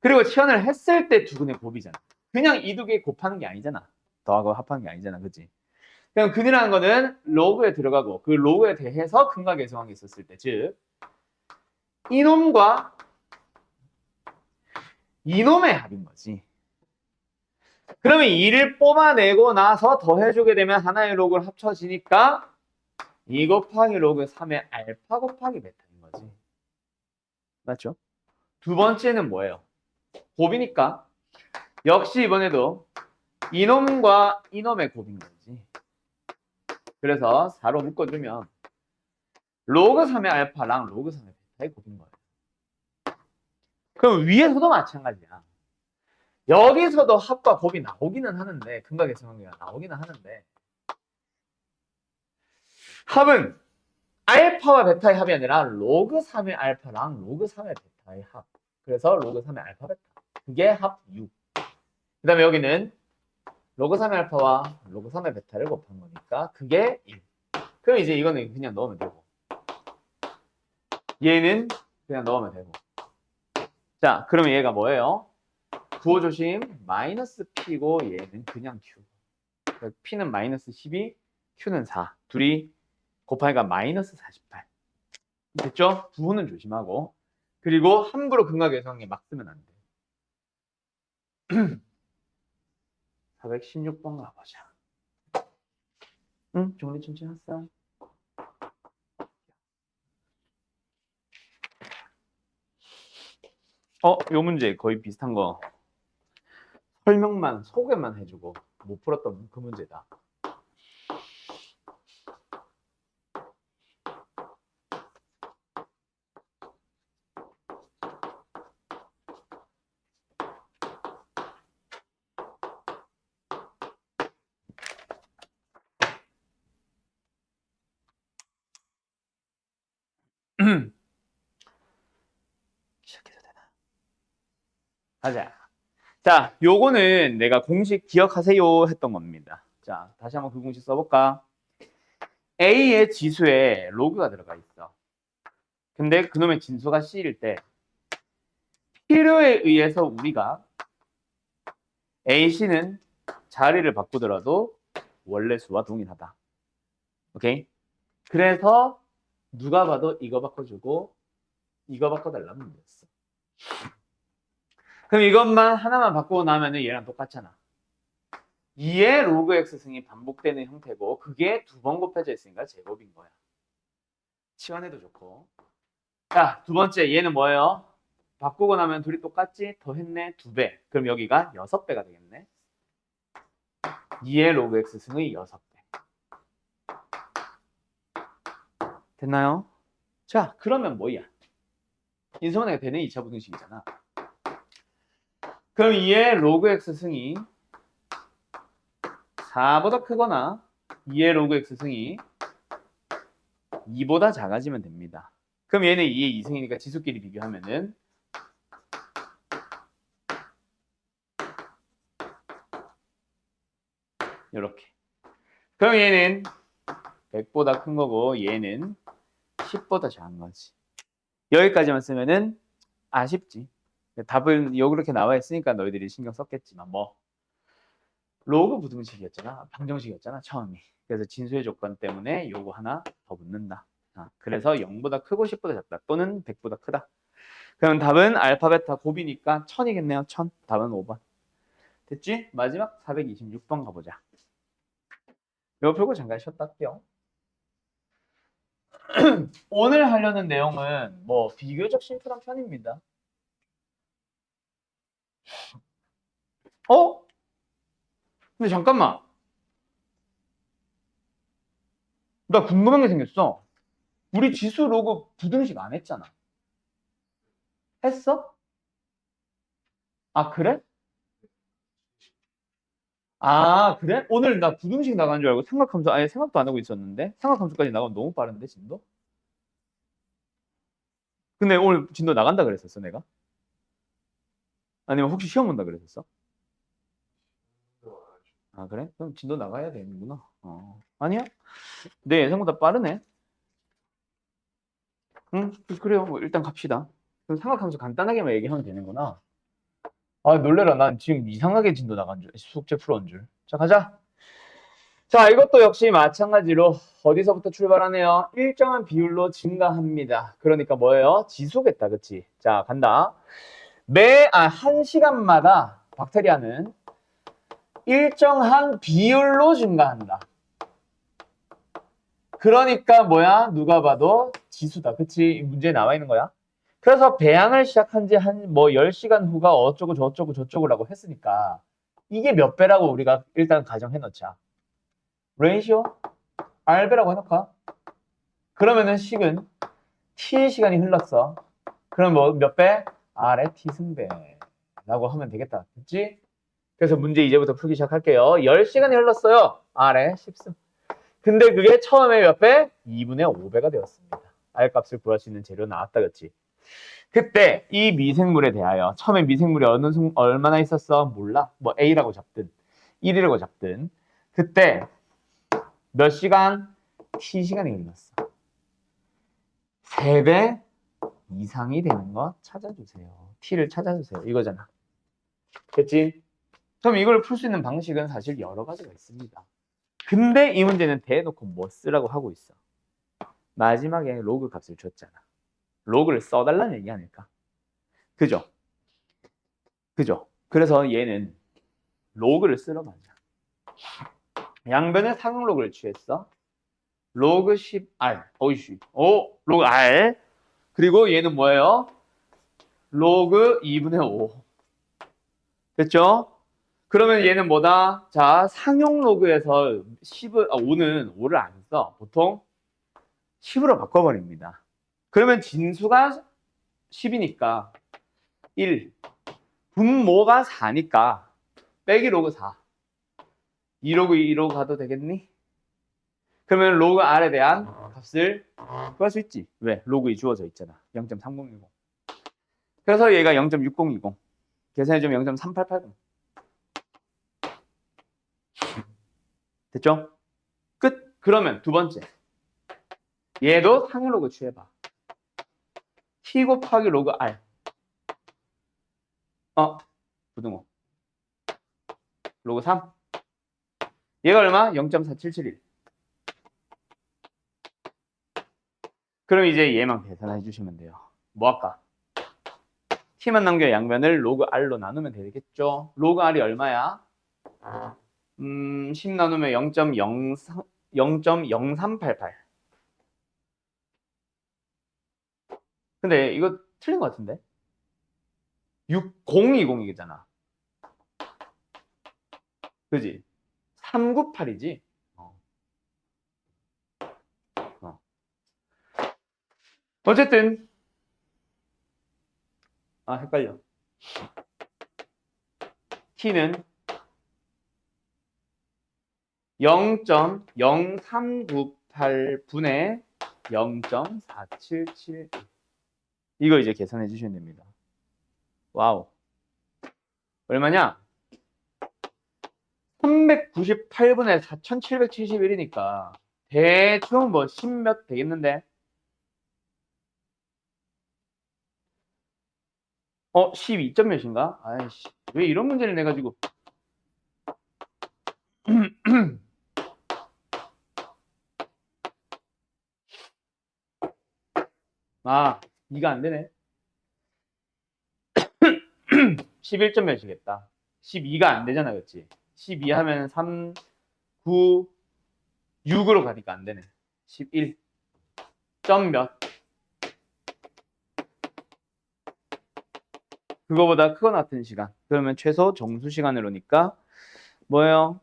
그리고 치환을 했을 때 두근의 곱이잖아. 그냥 이 두 개 곱하는 게 아니잖아. 더하고 합하는 게 아니잖아, 그치? 그냥 근이라는 거는 로그에 들어가고 그 로그에 대해서 근과 계수관계 있었을 때, 즉 이놈과 이놈의 합인 거지. 그러면 2를 뽑아내고 나서 더해주게 되면 하나의 로그를 합쳐지니까 2 곱하기 로그 3의 알파 곱하기 베타인 거지. 맞죠? 두 번째는 뭐예요? 곱이니까 역시 이번에도 이놈과 이놈의 곱인 거지. 그래서 4로 묶어주면 로그 3의 알파랑 로그 3의 베타의 곱인 거예요. 그럼 위에서도 마찬가지야. 여기서도 합과 곱이 나오기는 하는데 근과 계수관계가 나오기는 하는데 합은 알파와 베타의 합이 아니라 로그 3의 알파랑 로그 3의 베타의 합. 그래서 로그 3의 알파 베타. 그게 합 6. 그 다음에 여기는 로그 3의 알파와 로그 3의 베타를 곱한 거니까 그게 1. 그럼 이제 이거는 그냥 넣으면 되고 얘는 그냥 넣으면 되고. 자, 그러면 얘가 뭐예요? 부호 조심. 마이너스 P고 얘는 그냥 Q. P는 마이너스 12, Q는 4. 둘이 곱하니까 마이너스 48. 됐죠? 부호는 조심하고. 그리고 함부로 근과 계수관계 막 쓰면 안 돼. 416번 가보자. 응? 정리 천천히 했어. 요 문제 거의 비슷한 거 설명만 소개만 해주고 못 풀었던 그 문제다. 시작해도 되나? 가자. 자, 요거는 내가 공식 기억하세요 했던 겁니다. 자, 다시 한번 그 공식 써볼까? A의 지수에 로그가 들어가 있어. 근데 그놈의 진수가 C일 때 필요에 의해서 우리가 AC는 자리를 바꾸더라도 원래 수와 동일하다. 오케이? 그래서 누가 봐도 이거 바꿔주고 이거 바꿔달라는 문제였어. 그럼 이것만 하나만 바꾸고 나면 얘랑 똑같잖아. 2의 로그 x승이 반복되는 형태고 그게 두 번 곱해져 있으니까 제곱인 거야. 치환해도 좋고. 자, 두 번째 얘는 뭐예요? 바꾸고 나면 둘이 똑같지? 더했네? 2배. 그럼 여기가 6배가 되겠네. 2의 로그 x승의 6배. 됐나요? 자, 그러면 뭐야? 인수분해가 되는 2차 부등식이잖아. 그럼 2의 로그 x 승이 4보다 크거나 2의 로그 x 승이 2보다 작아지면 됩니다. 그럼 얘는 2의 2승이니까 지수끼리 비교하면은 이렇게. 그럼 얘는 100보다 큰 거고 얘는 10보다 작은 거지. 여기까지만 쓰면은 아쉽지. 답은 이렇게 나와 있으니까 너희들이 신경 썼겠지만 뭐 로그 부등식이었잖아. 방정식이었잖아 처음이. 그래서 진수의 조건 때문에 요거 하나 더 붙는다. 그래서 0보다 크고 10보다 작다. 또는 100보다 크다. 그럼 답은 알파 베타 곱이니까 1000이겠네요. 1000. 답은 5번. 됐지? 마지막 426번 가보자. 이거 풀고 잠깐 쉬었다 할게요. 오늘 하려는 내용은 뭐 비교적 심플한 편입니다. 어? 근데 잠깐만. 나 궁금한 게 생겼어. 우리 지수 로그 부등식 안 했잖아. 했어? 아, 그래? 아, 그래? 오늘 나 부등식 나간 줄 알고 삼각함수 아예 생각도 안 하고 있었는데 삼각함수까지 나가면 너무 빠른데 진도? 근데 오늘 진도 나간다 그랬었어 내가? 아니면 혹시 시험 본다 그랬었어? 아, 그래? 그럼 진도 나가야 되는구나. 아니야? 내 예상보다 빠르네. 응, 그래요. 뭐 일단 갑시다. 그럼 삼각함수 간단하게만 얘기하면 되는구나. 아, 놀래라. 난 지금 이상하게 진도 나간 줄, 숙제 풀어온 줄. 자, 가자. 자, 이것도 역시 마찬가지로 어디서부터 출발하네요? 일정한 비율로 증가합니다. 그러니까 뭐예요? 지수겠다, 그치? 자, 간다. 한 시간마다 박테리아는 일정한 비율로 증가한다. 그러니까 뭐야? 누가 봐도 지수다. 그치? 문제에 나와 있는 거야. 그래서 배양을 시작한 지 한 뭐 10시간 후가 어쩌고 저쩌고 저쩌고라고 했으니까 이게 몇 배라고 우리가 일단 가정해 놓자. 레이시오 R배라고 해놓을까? 그러면은 식은 T 시간이 흘렀어. 그럼 뭐 몇 배? R의 T 승배라고 하면 되겠다. 됐지? 그래서 문제 이제부터 풀기 시작할게요. 10시간이 흘렀어요. R의 10승. 근데 그게 처음에 몇 배? 2분의 5배가 되었습니다. R 값을 구할 수 있는 재료 나왔다, 그치? 그때 이 미생물에 대하여 처음에 미생물이 얼마나 있었어? 몰라. 뭐 A라고 잡든 1이라고 잡든 그때 몇 시간? T시간이 흘렀어. 3배 이상이 되는 거 찾아주세요. T를 찾아주세요. 이거잖아. 됐지? 그럼 이걸 풀 수 있는 방식은 사실 여러 가지가 있습니다. 근데 이 문제는 대놓고 뭐 쓰라고 하고 있어. 마지막에 로그 값을 줬잖아. 로그를 써달라는 얘기 아닐까? 그죠? 그죠? 그래서 얘는 로그를 쓰러 가자. 양변의 상로그를 취했어. 로그 10R. 로그 R. 그리고 얘는 뭐예요? 로그 2분의 5. 됐죠? 그러면 얘는 뭐다? 자, 상용 로그에서 5는 안 써. 보통 10으로 바꿔버립니다. 그러면 진수가 10이니까 1. 분모가 4니까 빼기 로그 4. 2로그 2로그 가도 되겠니? 그러면 로그 R에 대한 값을 구할 수 있지. 왜? 로그 2 주어져 있잖아. 0.3010. 그래서 얘가 0.6020. 계산해주면 0.3880. 됐죠? 끝. 그러면 두 번째. 얘도 상위 로그 취해봐. T 곱하기 로그 R. 부등호. 로그 3. 얘가 얼마? 0.4771. 그럼 이제 얘만 계산해 주시면 돼요. 뭐 할까? T만 남겨 양변을 로그 R로 나누면 되겠죠? 로그 R이 얼마야? 10 나누면 0.0388. 근데 이거 틀린 것 같은데? 6020이잖아. 그지? 398이지? 어. 어쨌든 헷갈려. t는 0.0398분의 0.477 이거 이제 계산해 주시면 됩니다. 와우. 얼마냐? 398분의 4771이니까 대충 뭐 10몇 되겠는데? 12점 몇인가? 아이씨, 왜 이런 문제를 내가지고. 이가 안 되네. 11점 몇이겠다. 12가 안 되잖아, 그치? 12 하면 3, 9, 6으로 가니까 안 되네. 11. 점 몇? 그거보다 크거나 같은 시간. 그러면 최소 정수 시간으로니까 뭐예요?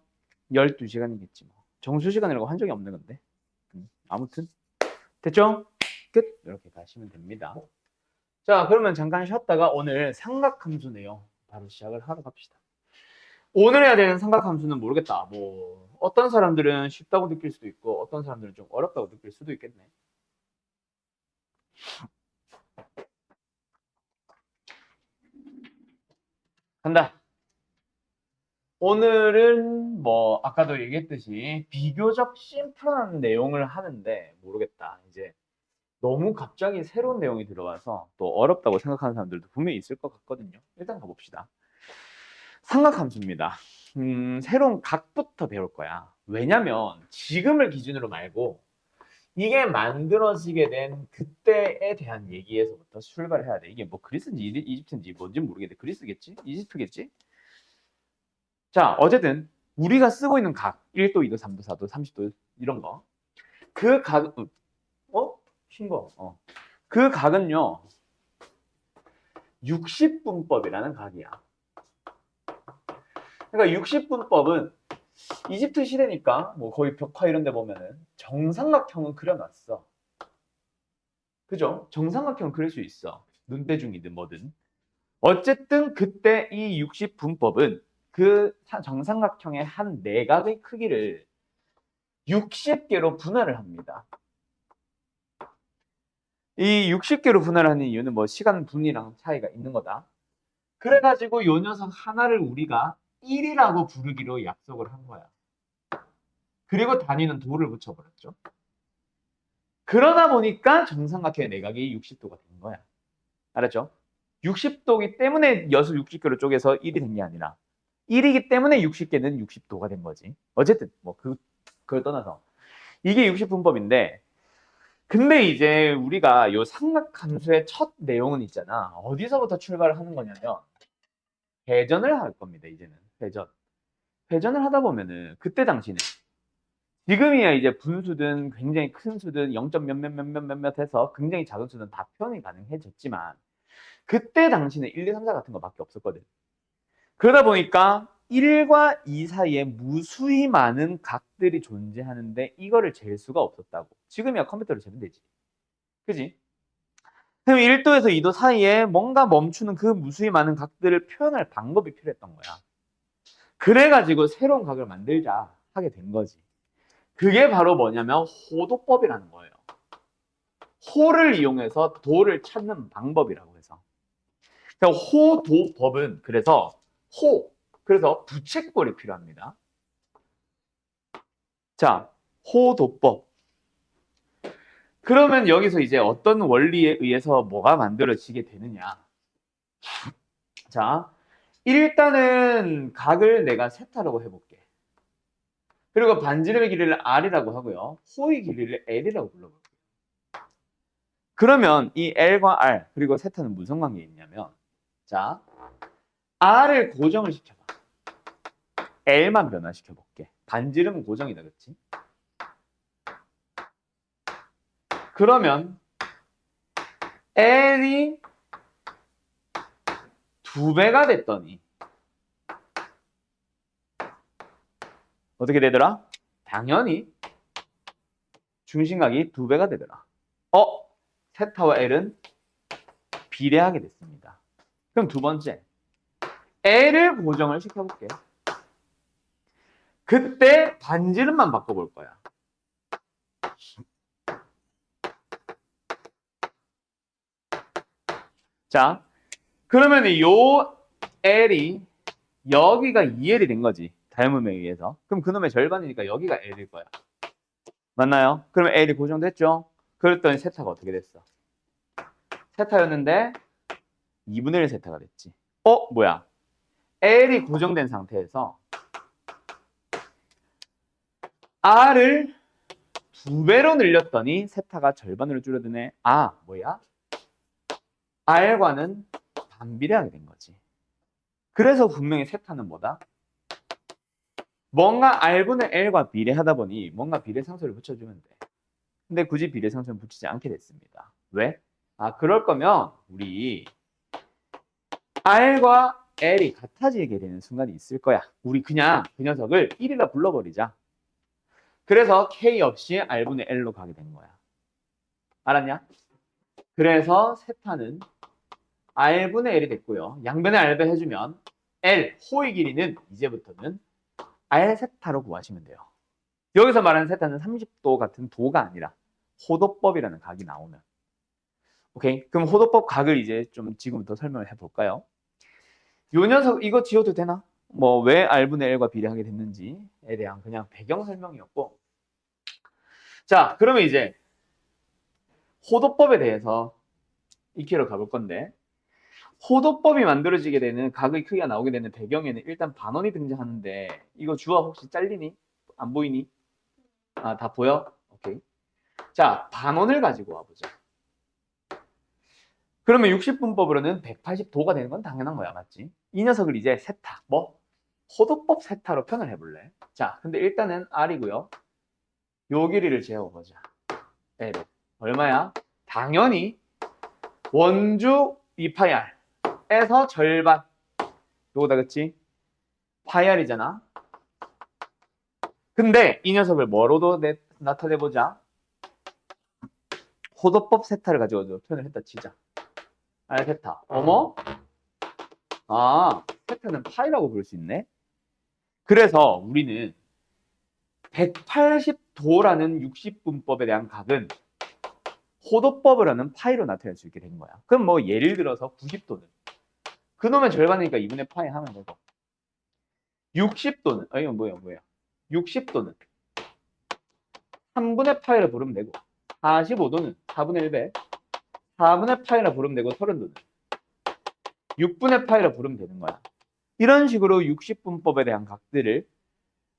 12시간이겠지 뭐. 정수 시간이라고 한 적이 없는 건데. 아무튼 됐죠? 끝. 이렇게 가시면 됩니다. 자, 그러면 잠깐 쉬었다가 오늘 삼각함수 내용 바로 시작을 하러 갑시다. 오늘 해야 되는 삼각함수는 모르겠다. 뭐 어떤 사람들은 쉽다고 느낄 수도 있고 어떤 사람들은 좀 어렵다고 느낄 수도 있겠네. 간다. 오늘은 뭐 아까도 얘기했듯이 비교적 심플한 내용을 하는데 모르겠다. 이제 너무 갑자기 새로운 내용이 들어와서 또 어렵다고 생각하는 사람들도 분명히 있을 것 같거든요. 일단 가봅시다. 삼각함수입니다. 새로운 각부터 배울 거야. 왜냐면 지금을 기준으로 말고 이게 만들어지게 된 그때에 대한 얘기에서부터 출발해야 돼. 이게 뭐 그리스인지 이집트인지 뭔지 모르겠는데 그리스겠지? 이집트겠지? 자, 어쨌든 우리가 쓰고 있는 각 1도, 2도, 3도, 4도, 30도 이런 거. 그 각, 쉰 거. 그 각은요. 60분법이라는 각이야. 그러니까 60분법은 이집트 시대니까 뭐 거의 벽화 이런 데 보면은 정삼각형은 그려놨어. 그죠? 정삼각형 그릴 수 있어. 눈대중이든 뭐든. 어쨌든 그때 이 60분법은 그 정삼각형의 한 내각의 크기를 60개로 분할을 합니다. 이 60개로 분할하는 이유는 뭐 시간 분이랑 차이가 있는 거다. 그래가지고 요 녀석 하나를 우리가 1이라고 부르기로 약속을 한 거야. 그리고 단위는 도를 붙여버렸죠. 그러다 보니까 정삼각형의 내각이 60도가 된 거야. 알았죠? 60도기 때문에 여수 60개로 쪼개서 1이 된 게 아니라 1이기 때문에 60개는 60도가 된 거지. 어쨌든 뭐 그걸 떠나서 이게 60분법인데 근데 이제 우리가 요 삼각함수의 첫 내용은 있잖아. 어디서부터 출발을 하는 거냐면 회전을 할 겁니다. 이제는 회전을 하다 보면은 그때 당시는 지금이야 이제 분수든 굉장히 큰 수든 0점 몇몇 해서 굉장히 작은 수든 다 표현이 가능해졌지만 그때 당시는 1, 2, 3, 4 같은 거밖에 없었거든. 그러다 보니까 1과 2 사이에 무수히 많은 각들이 존재하는데 이거를 잴 수가 없었다고. 지금이야 컴퓨터로 재면 되지. 그지? 그럼 1도에서 2도 사이에 뭔가 멈추는 그 무수히 많은 각들을 표현할 방법이 필요했던 거야. 그래가지고 새로운 각을 만들자 하게 된 거지. 그게 바로 뭐냐면 호도법이라는 거예요. 호를 이용해서 도를 찾는 방법이라고 해서. 호도법은 그래서 그래서 부채꼴이 필요합니다. 자, 호도법. 그러면 여기서 이제 어떤 원리에 의해서 뭐가 만들어지게 되느냐. 자, 일단은 각을 내가 세타라고 해볼게. 그리고 반지름의 길이를 R이라고 하고요. 호의 길이를 L이라고 불러볼게요. 그러면 이 L과 R 그리고 세타는 무슨 관계에 있냐면 자, R을 고정을 시켜봐. L만 변화시켜볼게. 반지름은 고정이다, 그렇지? 그러면 L이 2배가 됐더니 어떻게 되더라? 당연히 중심각이 2배가 되더라. 세타와 L은 비례하게 됐습니다. 그럼 두 번째, L을 고정을 시켜볼게. 그때 반지름만 바꿔볼 거야. 자, 그러면 요 L이 여기가 2L이 된 거지. 닮음에 의해서. 그럼 그놈의 절반이니까 여기가 L일 거야. 맞나요? 그러면 L이 고정됐죠? 그랬더니 세타가 어떻게 됐어? 세타였는데 2분의 1 세타가 됐지. 뭐야? L이 고정된 상태에서 R을 2배로 늘렸더니 세타가 절반으로 줄어드네. 뭐야? R과는 반비례하게 된 거지. 그래서 분명히 세타는 뭐다? 뭔가 R분의 L과 비례하다 보니 뭔가 비례상수를 붙여주면 돼. 근데 굳이 비례상수는 붙이지 않게 됐습니다. 왜? 그럴 거면 우리 R과 L이 같아지게 되는 순간이 있을 거야. 우리 그냥 그 녀석을 1이라 불러버리자. 그래서 K 없이 R분의 L로 가게 된 거야. 알았냐? 그래서 세타는 R분의 L이 됐고요. 양변에 R배 해주면 L, 호의 길이는 이제부터는 R 세타로 구하시면 돼요. 여기서 말하는 세타는 30도 같은 도가 아니라 호도법이라는 각이 나오면. 오케이? 그럼 호도법 각을 이제 좀 지금부터 설명을 해볼까요? 요 녀석 이거 지워도 되나? 왜 R분의 L과 비례하게 됐는지에 대한 그냥 배경 설명이었고. 자, 그러면 이제 호도법에 대해서 익히러 가볼 건데, 호도법이 만들어지게 되는 각의 크기가 나오게 되는 배경에는 일단 반원이 등장하는데, 이거 주어 혹시 잘리니? 안 보이니? 다 보여? 오케이. 자, 반원을 가지고 와보자. 그러면 60분법으로는 180도가 되는 건 당연한 거야, 맞지? 이 녀석을 이제 세타, 호도법 세타로 표현을 해볼래? 자, 근데 일단은 R이고요. 요 길이를 재워보자. L. 얼마야? 당연히 원주 2파이R에서 절반. 요거다, 그치? 파이R이잖아. 근데 이 녀석을 뭐로도 나타내보자. 호도법 세타를 가지고 표현을 했다 치자. R 세타. 어머? 세타는 파이라고 부를 수 있네. 그래서 우리는 180도라는 60분법에 대한 각은 호도법을 하는 파이로 나타낼 수 있게 된 거야. 그럼 예를 들어서 90도는 그놈의 절반이니까 2분의 파이 하면 되고, 60도는 이건 뭐야? 60도는 3분의 파이를 부르면 되고, 45도는 4분의 1배 4분의 파이라 부르면 되고, 30도는 6분의 파이라 부르면 되는 거야. 이런 식으로 60분법에 대한 각들을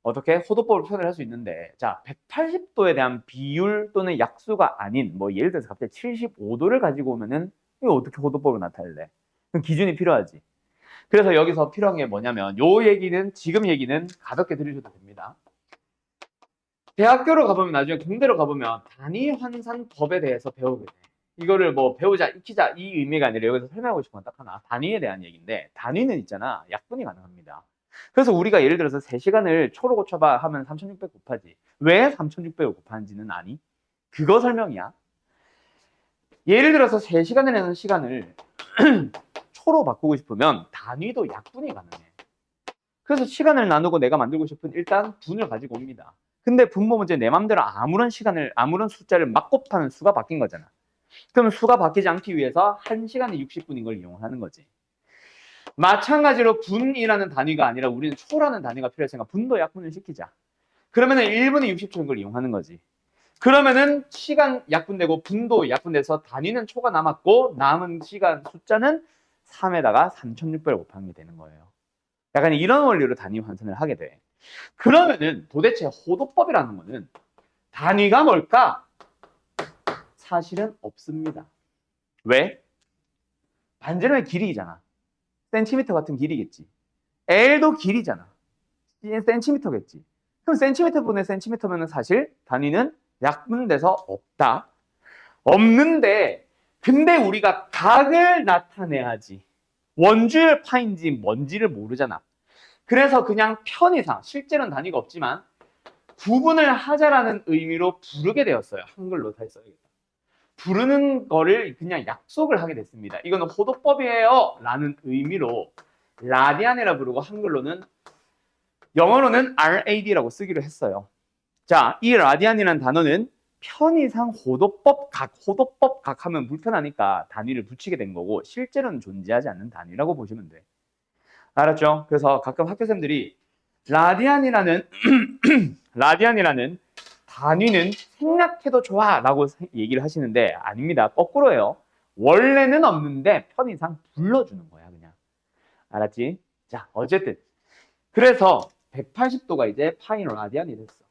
어떻게 호도법으로 표현을 할 수 있는데, 자, 180도에 대한 비율 또는 약수가 아닌 예를 들어서 갑자기 75도를 가지고 오면은 이거 어떻게 호도법으로 나타낼래? 그럼 기준이 필요하지. 그래서 여기서 필요한 게 뭐냐면 지금 얘기는 가볍게 들으셔도 됩니다. 대학교로 가보면 나중에 공대로 가보면 단위 환산법에 대해서 배우게 돼. 이거를 배우자, 익히자 이 의미가 아니라 여기서 설명하고 싶은 건 딱 하나. 단위에 대한 얘기인데, 단위는 있잖아. 약분이 가능합니다. 그래서 우리가 예를 들어서 3시간을 초로 고쳐봐 하면 3600 곱하지. 왜 3600을 곱하는지는 아니? 그거 설명이야. 예를 들어서 3시간이라는 시간을 초로 바꾸고 싶으면 단위도 약분이 가능해. 그래서 시간을 나누고 내가 만들고 싶은 일단 분을 가지고 옵니다. 근데 분모 문제 내 맘대로 아무런 숫자를 막 곱하면 수가 바뀐 거잖아. 그럼 수가 바뀌지 않기 위해서 1시간에 60분인 걸 이용하는 거지. 마찬가지로 분이라는 단위가 아니라 우리는 초라는 단위가 필요했으니까 분도 약분을 시키자. 그러면은 1분에 60초인 걸 이용하는 거지. 그러면은 시간 약분되고 분도 약분돼서 단위는 초가 남았고 남은 시간 숫자는 3에다가 3600을 곱한 게 되는 거예요. 약간 이런 원리로 단위 환산을 하게 돼. 그러면은 도대체 호도법이라는 거는 단위가 뭘까? 사실은 없습니다. 왜? 반지름의 길이잖아. 센티미터 같은 길이겠지. L도 길이잖아. 센티미터겠지. 그럼 센티미터 분의 센티미터면 사실 단위는 약분돼서 없다. 없는데 근데 우리가 각을 나타내야지. 원주율 파인지 뭔지를 모르잖아. 그래서 그냥 편의상 실제로는 단위가 없지만 구분을 하자라는 의미로 부르게 되었어요. 한글로 다 써야겠다. 부르는 거를 그냥 약속을 하게 됐습니다. 이거는 호도법이에요 라는 의미로 라디안이라 부르고 한글로는 영어로는 RAD라고 쓰기로 했어요. 자, 이 라디안이라는 단어는 편의상 호도법 각 하면 불편하니까 단위를 붙이게 된 거고 실제로는 존재하지 않는 단위라고 보시면 돼. 알았죠? 그래서 가끔 학교생들이 라디안이라는 라디안이라는 단위는 생략해도 좋아 라고 얘기를 하시는데 아닙니다. 거꾸로예요. 원래는 없는데 편의상 불러주는 거야 그냥. 알았지? 자, 어쨌든 그래서 180도가 이제 파이 라디안이 됐어.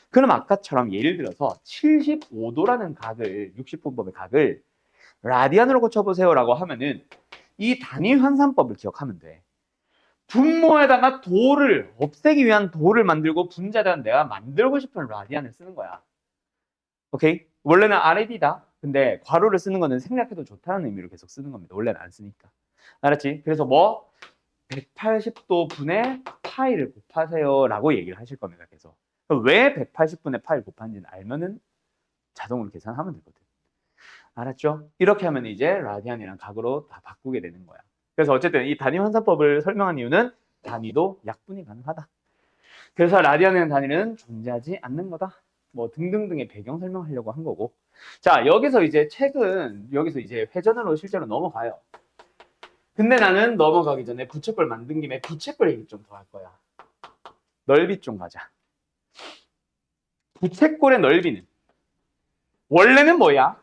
그럼 아까처럼 예를 들어서 75도라는 각을 60분법의 각을 라디안으로 고쳐보세요 라고 하면은 이 단위 환산법을 기억하면 돼. 분모에다가 도를 없애기 위한 도를 만들고 분자에다가 내가 만들고 싶은 라디안을 쓰는 거야. 오케이? 원래는 RAD다. 근데 괄호를 쓰는 거는 생략해도 좋다는 의미로 계속 쓰는 겁니다. 원래는 안 쓰니까. 알았지? 그래서 뭐 180도 분의 파이를 곱하세요 라고 얘기를 하실 겁니다. 계속. 왜 180분의 파이를 곱하는지는 알면은 자동으로 계산하면 되거든. 알았죠? 이렇게 하면 이제 라디안이랑 각으로 다 바꾸게 되는 거야. 그래서 어쨌든 이 단위 환산법을 설명한 이유는 단위도 약분이 가능하다. 그래서 라디안이라는 단위는 존재하지 않는 거다. 뭐 등등등의 배경 설명하려고 한 거고. 자, 여기서 이제 책은 여기서 이제 회전으로 실제로 넘어가요. 근데 나는 넘어가기 전에 부채꼴 만든 김에 부채꼴 얘기 좀 더 할 거야. 넓이 좀 가자. 부채꼴의 넓이는 원래는 뭐야?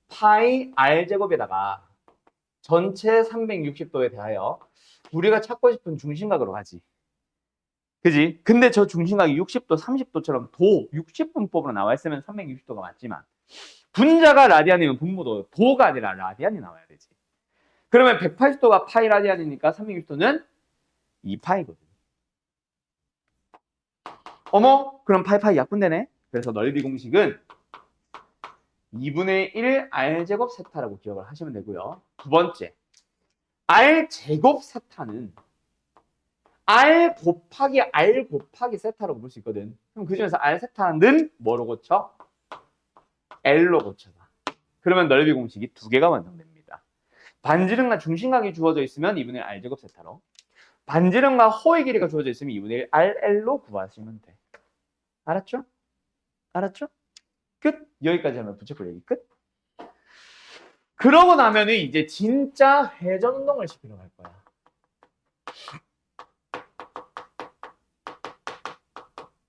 파이 r제곱에다가 전체 360도에 대하여 우리가 찾고 싶은 중심각으로 가지. 그지? 근데 저 중심각이 60도, 30도처럼 60분법으로 나와 있으면 360도가 맞지만 분자가 라디안이면 분모도 도가 아니라 라디안이 나와야 되지. 그러면 180도가 파이 라디안이니까 360도는 2파이거든. 어머? 그럼 파이파이 약분되네? 그래서 넓이 공식은 2분의 1 r제곱 세타라고 기억을 하시면 되고요. 두 번째, r제곱 세타는 r 곱하기 세타라고 볼 수 있거든. 그럼 그 중에서 r 세타는 뭐로 고쳐? l로 고쳐봐. 그러면 넓이 공식이 두 개가 완성됩니다. 반지름과 중심각이 주어져 있으면 2분의 1 r제곱 세타로, 반지름과 호의 길이가 주어져 있으면 2분의 1 rl로 구하시면 돼. 알았죠? 알았죠? 끝. 여기까지 하면 부채꼴 얘기 끝. 그러고 나면은 이제 진짜 회전 운동을 시키러 갈 거야.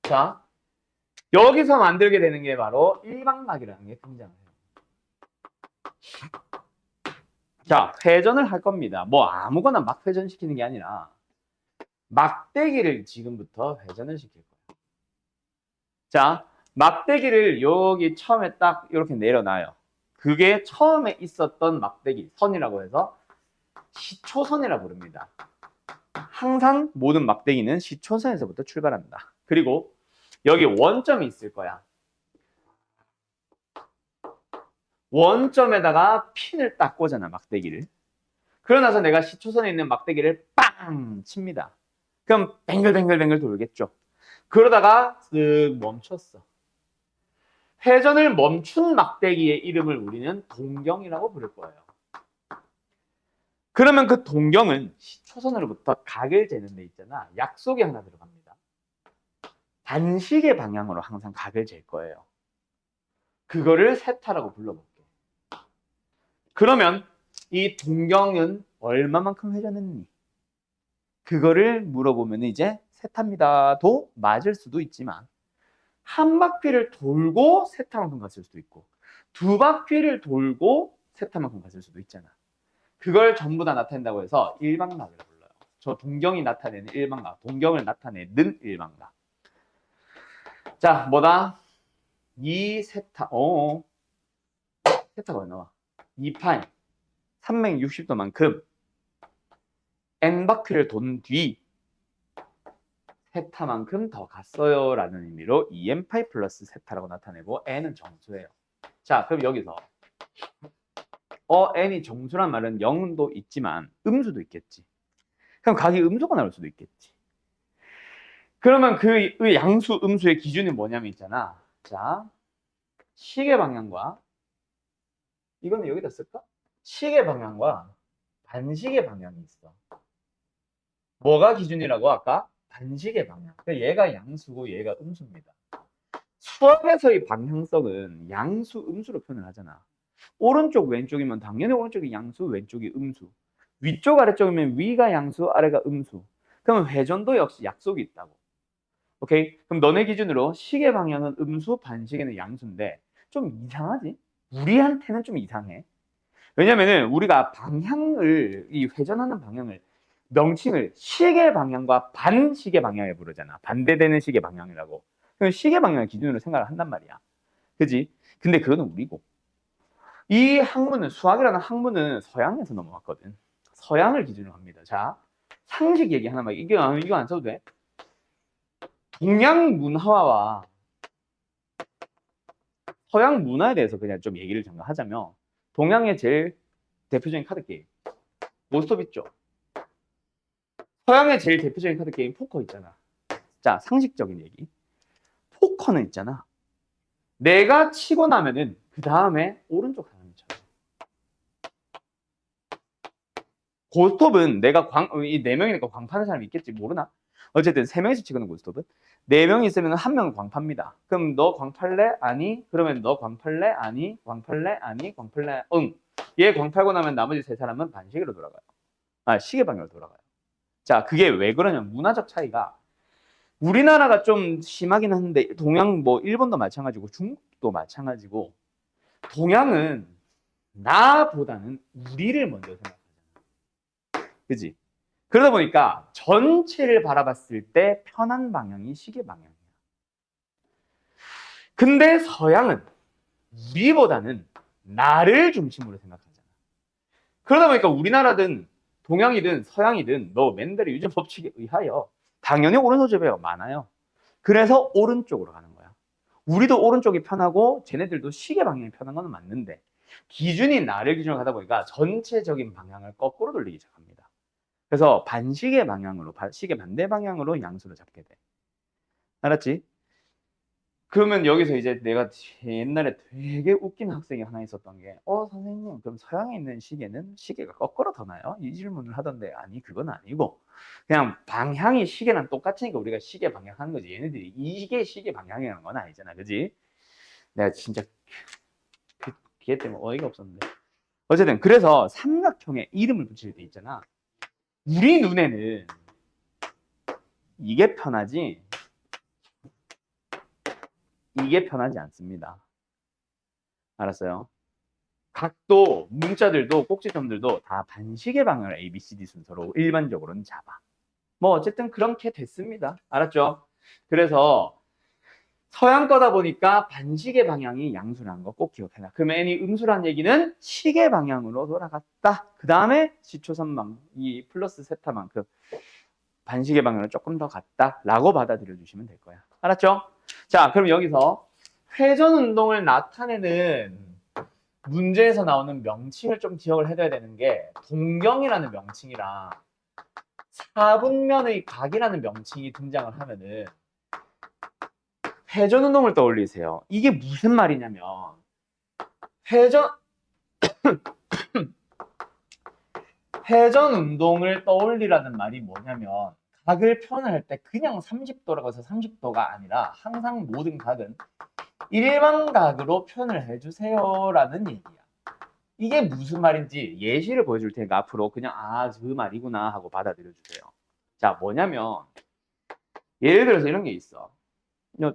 자, 여기서 만들게 되는 게 바로 일방막이라는 게 등장해요. 자, 회전을 할 겁니다. 뭐 아무거나 막 회전시키는 게 아니라 막대기를 지금부터 회전을 시킬 거예요. 자, 막대기를 여기 처음에 딱 이렇게 내려놔요. 그게 처음에 있었던 막대기, 선이라고 해서 시초선이라고 부릅니다. 항상 모든 막대기는 시초선에서부터 출발한다. 그리고 여기 원점이 있을 거야. 원점에다가 핀을 딱 꽂아놔, 막대기를. 그러고 나서 내가 시초선에 있는 막대기를 빵 칩니다. 그럼 뱅글뱅글뱅글 돌겠죠. 그러다가 쓱 멈췄어. 회전을 멈춘 막대기의 이름을 우리는 동경이라고 부를 거예요. 그러면 그 동경은 시초선으로부터 각을 재는 데 있잖아. 약속이 하나 들어갑니다. 단식의 방향으로 항상 각을 잴 거예요. 그거를 세타라고 불러볼게. 그러면 이 동경은 얼마만큼 회전했니? 그거를 물어보면 이제 세타입니다도 맞을 수도 있지만 한 바퀴를 돌고 세타만큼 갔을 수도 있고 두 바퀴를 돌고 세타만큼 갔을 수도 있잖아. 그걸 전부 다 나타낸다고 해서 일방락을 불러요. 저 동경이 나타내는 일방락, 동경을 나타내는 일방락. 자, 뭐다? 2세타. 세타가 왜 나와? 2파이 360도만큼 n바퀴를 돈 뒤 세타만큼 더 갔어요 라는 의미로 2n파이 플러스 세타라고 나타내고 n은 정수예요. 자, 그럼 여기서 n이 정수란 말은 0도 있지만 음수도 있겠지. 그럼 각이 음수가 나올 수도 있겠지. 그러면 그 양수 음수의 기준이 뭐냐면 있잖아. 자, 시계 방향과 이거는 여기다 쓸까? 시계 방향과 반시계 방향이 있어. 뭐가 기준이라고 아까? 반시계 방향. 그러니까 얘가 양수고 얘가 음수입니다. 수학에서의 방향성은 양수, 음수로 표현을 하잖아. 오른쪽, 왼쪽이면 당연히 오른쪽이 양수, 왼쪽이 음수. 위쪽, 아래쪽이면 위가 양수, 아래가 음수. 그러면 회전도 역시 약속이 있다고. 오케이? 그럼 너네 기준으로 시계 방향은 음수, 반시계는 양수인데 좀 이상하지? 우리한테는 좀 이상해. 왜냐면은 우리가 방향을, 이 회전하는 방향을, 명칭을 시계 방향과 반시계 방향에 부르잖아. 반대되는 시계 방향이라고. 그럼 시계 방향을 기준으로 생각을 한단 말이야. 그지? 근데 그거는 우리고. 이 학문은, 수학이라는 학문은 서양에서 넘어왔거든. 서양을 기준으로 합니다. 자, 상식 얘기 하나만. 이거 안 써도 돼. 동양 문화와 서양 문화에 대해서 그냥 좀 얘기를 잠깐 하자면, 동양의 제일 대표적인 카드 게임, 몬스터 있죠. 서양의 제일 대표적인 카드 게임 포커 있잖아. 자, 상식적인 얘기. 포커는 있잖아. 내가 치고 나면은 그 다음에 오른쪽 사람이 쳐요. 고스톱은 내가 이 네 명이니까 광파는 사람이 있겠지 모르나? 어쨌든 세 명이서 치고는 고스톱은 네 명이 있으면 한 명은 광파입니다. 그럼 너 광팔래? 아니? 그러면 너 광팔래? 아니? 광팔래? 아니? 광팔래? 응. 얘 광팔고 나면 나머지 세 사람은 반시계로 돌아가요. 아, 시계 방향으로 돌아가요. 자, 그게 왜 그러냐면 문화적 차이가 우리나라가 좀 심하긴 한데 동양 뭐 일본도 마찬가지고 중국도 마찬가지고 동양은 나보다는 우리를 먼저 생각하잖아. 그지? 그러다 보니까 전체를 바라봤을 때 편한 방향이 시계 방향이야. 근데 서양은 우리보다는 나를 중심으로 생각하잖아. 그러다 보니까 우리나라든 동양이든 서양이든 너 맨델의 유전 법칙에 의하여 당연히 오른손잡이가 많아요. 그래서 오른쪽으로 가는 거야. 우리도 오른쪽이 편하고 쟤네들도 시계 방향이 편한 건 맞는데 기준이 나를 기준으로 가다 보니까 전체적인 방향을 거꾸로 돌리기 시작합니다. 그래서 반시계 방향으로, 시계 반대 방향으로 양수를 잡게 돼. 알았지? 그러면 여기서 이제 내가 옛날에 되게 웃긴 학생이 하나 있었던 게, 선생님, 그럼 서양에 있는 시계는 시계가 거꾸로 도나요? 이 질문을 하던데, 아니, 그건 아니고, 그냥 방향이 시계랑 똑같으니까 우리가 시계 방향 하는 거지. 얘네들이 이게 시계 방향이라는 건 아니잖아. 그지? 내가 진짜 걔 때문에 어이가 없었는데. 어쨌든, 그래서 삼각형에 이름을 붙일 때 있잖아. 우리 눈에는 이게 편하지, 이게 편하지 않습니다. 알았어요? 각도, 문자들도, 꼭지점들도 다 반시계 방향을 A, B, C, D 순서로 일반적으로는 잡아. 뭐 어쨌든 그렇게 됐습니다. 알았죠? 그래서 서양 거다 보니까 반시계 방향이 양수라는 거 꼭 기억해놔. 그러면 N이 음수란 얘기는 시계 방향으로 돌아갔다. 그 다음에 시초선망, 이 플러스 세타만큼 반시계 방향으로 조금 더 갔다 라고 받아들여 주시면 될 거야. 알았죠? 자, 그럼 여기서 회전 운동을 나타내는 문제에서 나오는 명칭을 좀 기억을 해둬야 되는 게 동경이라는 명칭이랑 사분면의 각이라는 명칭이 등장을 하면은 회전 운동을 떠올리세요. 이게 무슨 말이냐면 회전 회전 운동을 떠올리라는 말이 뭐냐면 각을 표현할 때 그냥 30도라고 해서 30도가 아니라 항상 모든 각은 일반각으로 표현을 해주세요라는 얘기야. 이게 무슨 말인지 예시를 보여줄 테니까 앞으로 그냥 그 말이구나 하고 받아들여 주세요. 자, 뭐냐면 예를 들어서 이런 게 있어.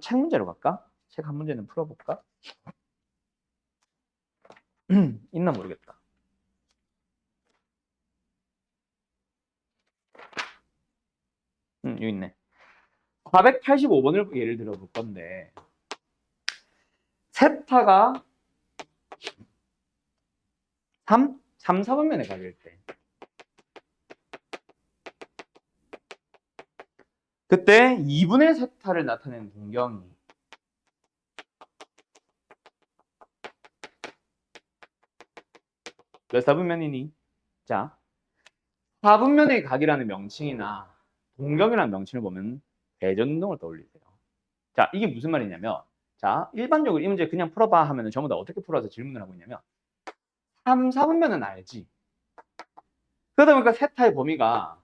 책 문제로 갈까? 책 한 문제는 풀어볼까? 있나 모르겠다. 여기 있네. 485번을 예를 들어 볼 건데 세타가 3, 4분면에 가릴 때 그때 2분의 세타를 나타내는 동경이 몇 4분면이니? 자, 4분면의 각이라는 명칭이나 동경이라는 명칭을 보면 회전운동을 떠올리세요. 자, 이게 무슨 말이냐면 자, 일반적으로 이 문제 그냥 풀어봐 하면은 전부 다 어떻게 풀어서 질문을 하고 있냐면 3, 4분면은 알지. 그러다 보니까 세타의 범위가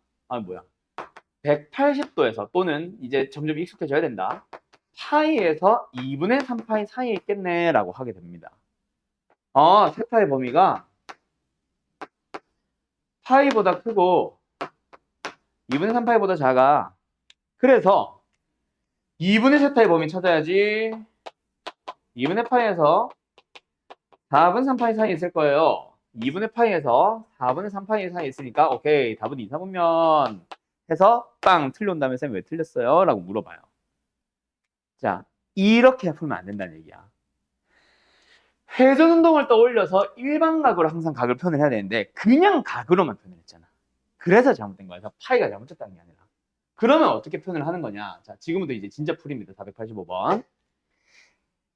180도에서 또는 이제 점점 익숙해져야 된다. 파이에서 2분의 3파이 사이에 있겠네 라고 하게 됩니다. 세타의 범위가 파이보다 크고 2분의 3파이보다 작아. 그래서 2분의 세타의 범위 찾아야지. 2분의 파이에서 4분 3파이 사이에 있을 거예요. 2분의 파이에서 4분의 3파이 사이에 있으니까 오케이, 답은 2, 4분면 해서 빵 틀려온 다음에 쌤 왜 틀렸어요? 라고 물어봐요. 자, 이렇게 풀면 안 된다는 얘기야. 회전 운동을 떠올려서 일반각으로 항상 각을 표현을 해야 되는데 그냥 각으로만 표현을 했잖아. 그래서 잘못된 거야. 파이가 잘못됐다는 게 아니라. 그러면 어떻게 표현을 하는 거냐? 자, 지금부터 이제 진짜 풀입니다. 485번.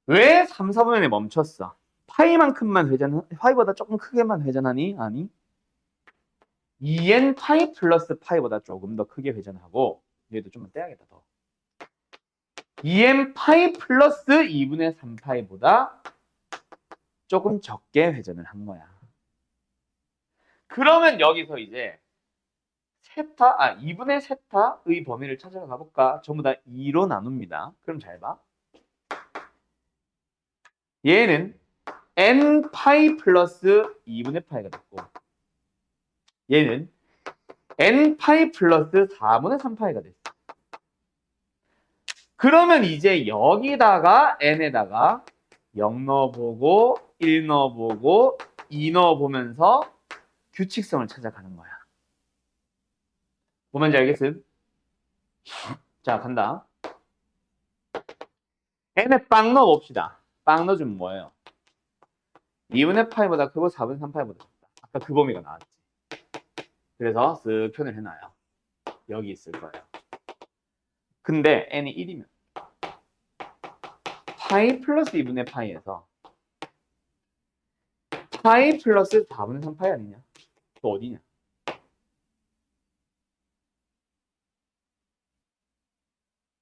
왜 3, 4분면에 멈췄어? 파이만큼만 파이보다 조금 크게만 회전하니? 아니. 2n 파이 플러스 파이보다 조금 더 크게 회전하고, 얘도 좀만 떼야겠다, 더. 2n 파이 플러스 2분의 3파이보다 조금 적게 회전을 한 거야. 그러면 여기서 이제 2분의 세타의 범위를 찾아가 볼까? 전부 다 2로 나눕니다. 그럼 잘 봐. 얘는 n 파이 플러스 2분의 파이가 됐고, 얘는 n 파이 플러스 4분의 3파이가 됐어. 그러면 이제 여기다가 n에다가 0 넣어보고 1 넣어보고 2 넣어보면서 규칙성을 찾아가는 거야. 뭔지 알겠음? 자, 간다. n에 빵 넣어봅시다. 빵 넣어주면 뭐예요? 2분의 파이보다 크고 4분의 3파이보다 작다. 아까 그 범위가 나왔지. 그래서 쓱 표현을 해놔요. 여기 있을 거예요. 근데 n이 1이면 파이 플러스 2분의 파이에서 파이 플러스 4분의 3파이 아니냐? 또 어디냐?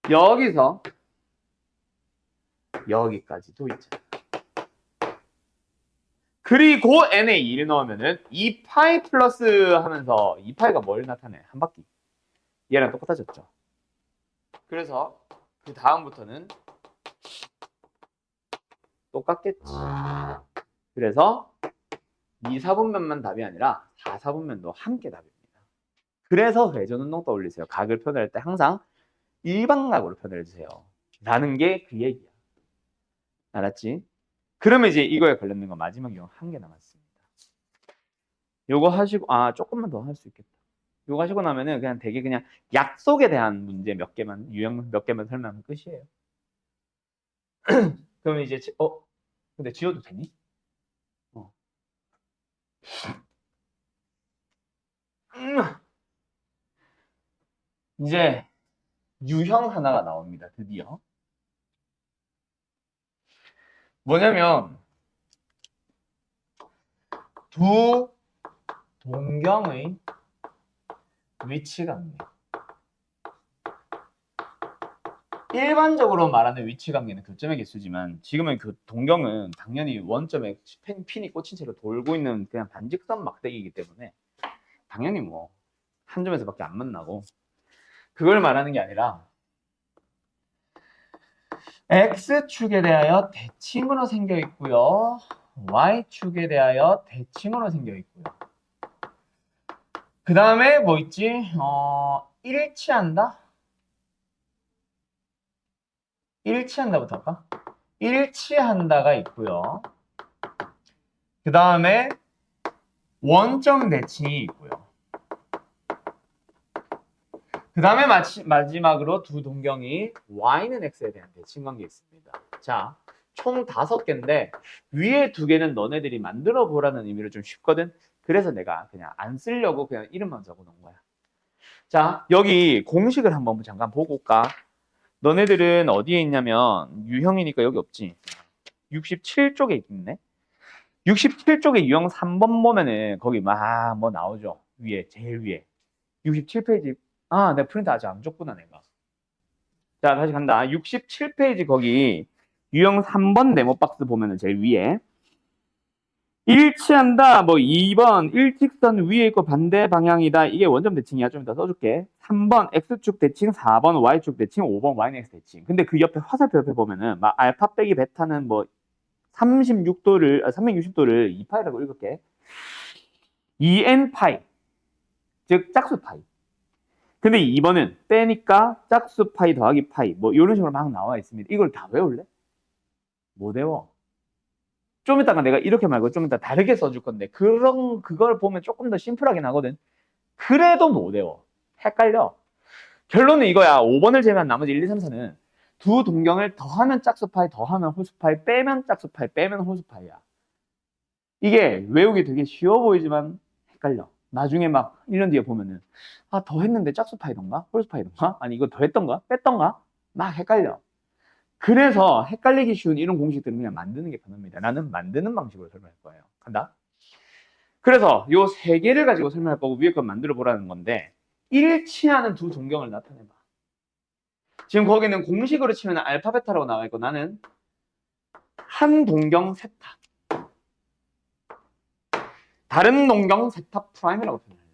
여기서 여기까지도 있잖아. 그리고 n에 2를 넣으면은 2파이 플러스 하면서 2파이가 뭘 나타내? 한 바퀴. 얘랑 똑같아졌죠. 그래서 그 다음부터는 똑같겠지. 그래서 2, 4분면만 답이 아니라 4, 4분면도 함께 답입니다. 그래서 회전운동 떠올리세요. 각을 표현할 때 항상 일반각으로 표현해 주세요. 라는 게 그 얘기야. 알았지? 그러면 이제 이거에 관련된 거 마지막 유형 한 개 남았습니다. 요거 하시고 조금만 더 할 수 있겠다. 요거 하시고 나면은 그냥 되게 그냥 약속에 대한 문제 몇 개만 유형 몇 개만 설명하면 끝이에요. 그러면 이제 근데 지워도 되니? 이제 유형 하나가 나옵니다. 드디어. 뭐냐면 두 동경의 위치관계. 일반적으로 말하는 위치관계는 교점의 개수지만 지금은 그 동경은 당연히 원점에 핀이 꽂힌 채로 돌고 있는 그냥 반직선 막대기이기 때문에 당연히 뭐 한 점에서밖에 안 만나고 그걸 말하는 게 아니라 X축에 대하여 대칭으로 생겨 있고요. Y축에 대하여 대칭으로 생겨 있고요. 그 다음에 뭐 있지? 일치한다? 일치한다부터 할까? 일치한다가 있고요. 그 다음에 원점 대칭이 있고요. 그 다음에 마지막으로 두 동경이 Y는 X에 대한 대칭 관계 있습니다. 자, 총 5개인데 위에 2개는 너네들이 만들어 보라는 의미로 좀 쉽거든. 그래서 내가 그냥 안 쓰려고 그냥 이름만 적어 놓은 거야. 자, 여기 공식을 한번 잠깐 보고 올까? 너네들은 어디에 있냐면 유형이니까 여기 없지. 67쪽에 있네. 67쪽에 유형 3번 보면은 거기 막 뭐 나오죠. 위에 제일 위에 67페이지. 내가 프린트 아직 안 줬구나 내가. 자, 다시 간다. 67페이지 거기 유형 3번 네모 박스 보면은 제일 위에 일치한다. 뭐 2번 일직선 위에 있고 반대 방향이다. 이게 원점 대칭이야. 좀 이따 써줄게. 3번 x축 대칭, 4번 y축 대칭, 5번 yx 대칭. 근데 그 옆에 화살표 옆에 보면은 막 알파 빼기 베타는 뭐 360도를 2파이라고 읽을게. 2n 파이. 즉 짝수 파이. 근데 2번은 빼니까 짝수 파이 더하기 파이. 뭐 이런 식으로 막 나와 있습니다. 이걸 다 외울래? 못 외워. 좀 이따가 내가 이렇게 말고 좀 이따 다르게 써줄 건데 그걸 보면 조금 더 심플하게 나거든. 그래도 못 외워. 헷갈려. 결론은 이거야. 5번을 제외한 나머지 1, 2, 3, 4는 두 동경을 더하면 짝수파이, 더하면 홀수파이, 빼면 짝수파이, 빼면 홀수파이야. 이게 외우기 되게 쉬워 보이지만 헷갈려. 나중에 막 1년 뒤에 보면은 아, 더 했는데 짝수파이던가? 홀수파이던가? 아니 이거 더 했던가? 뺐던가? 막 헷갈려. 그래서 헷갈리기 쉬운 이런 공식들은 그냥 만드는 게 편합니다. 나는 만드는 방식으로 설명할 거예요. 간다. 그래서 요 세 개를 가지고 설명할 거고 위에 건 만들어 보라는 건데 일치하는 두 동경을 나타내봐. 지금 거기는 공식으로 치면 알파 베타라고 나와 있고 나는 한 동경 세타, 다른 동경 세타 프라임이라고 표현할래.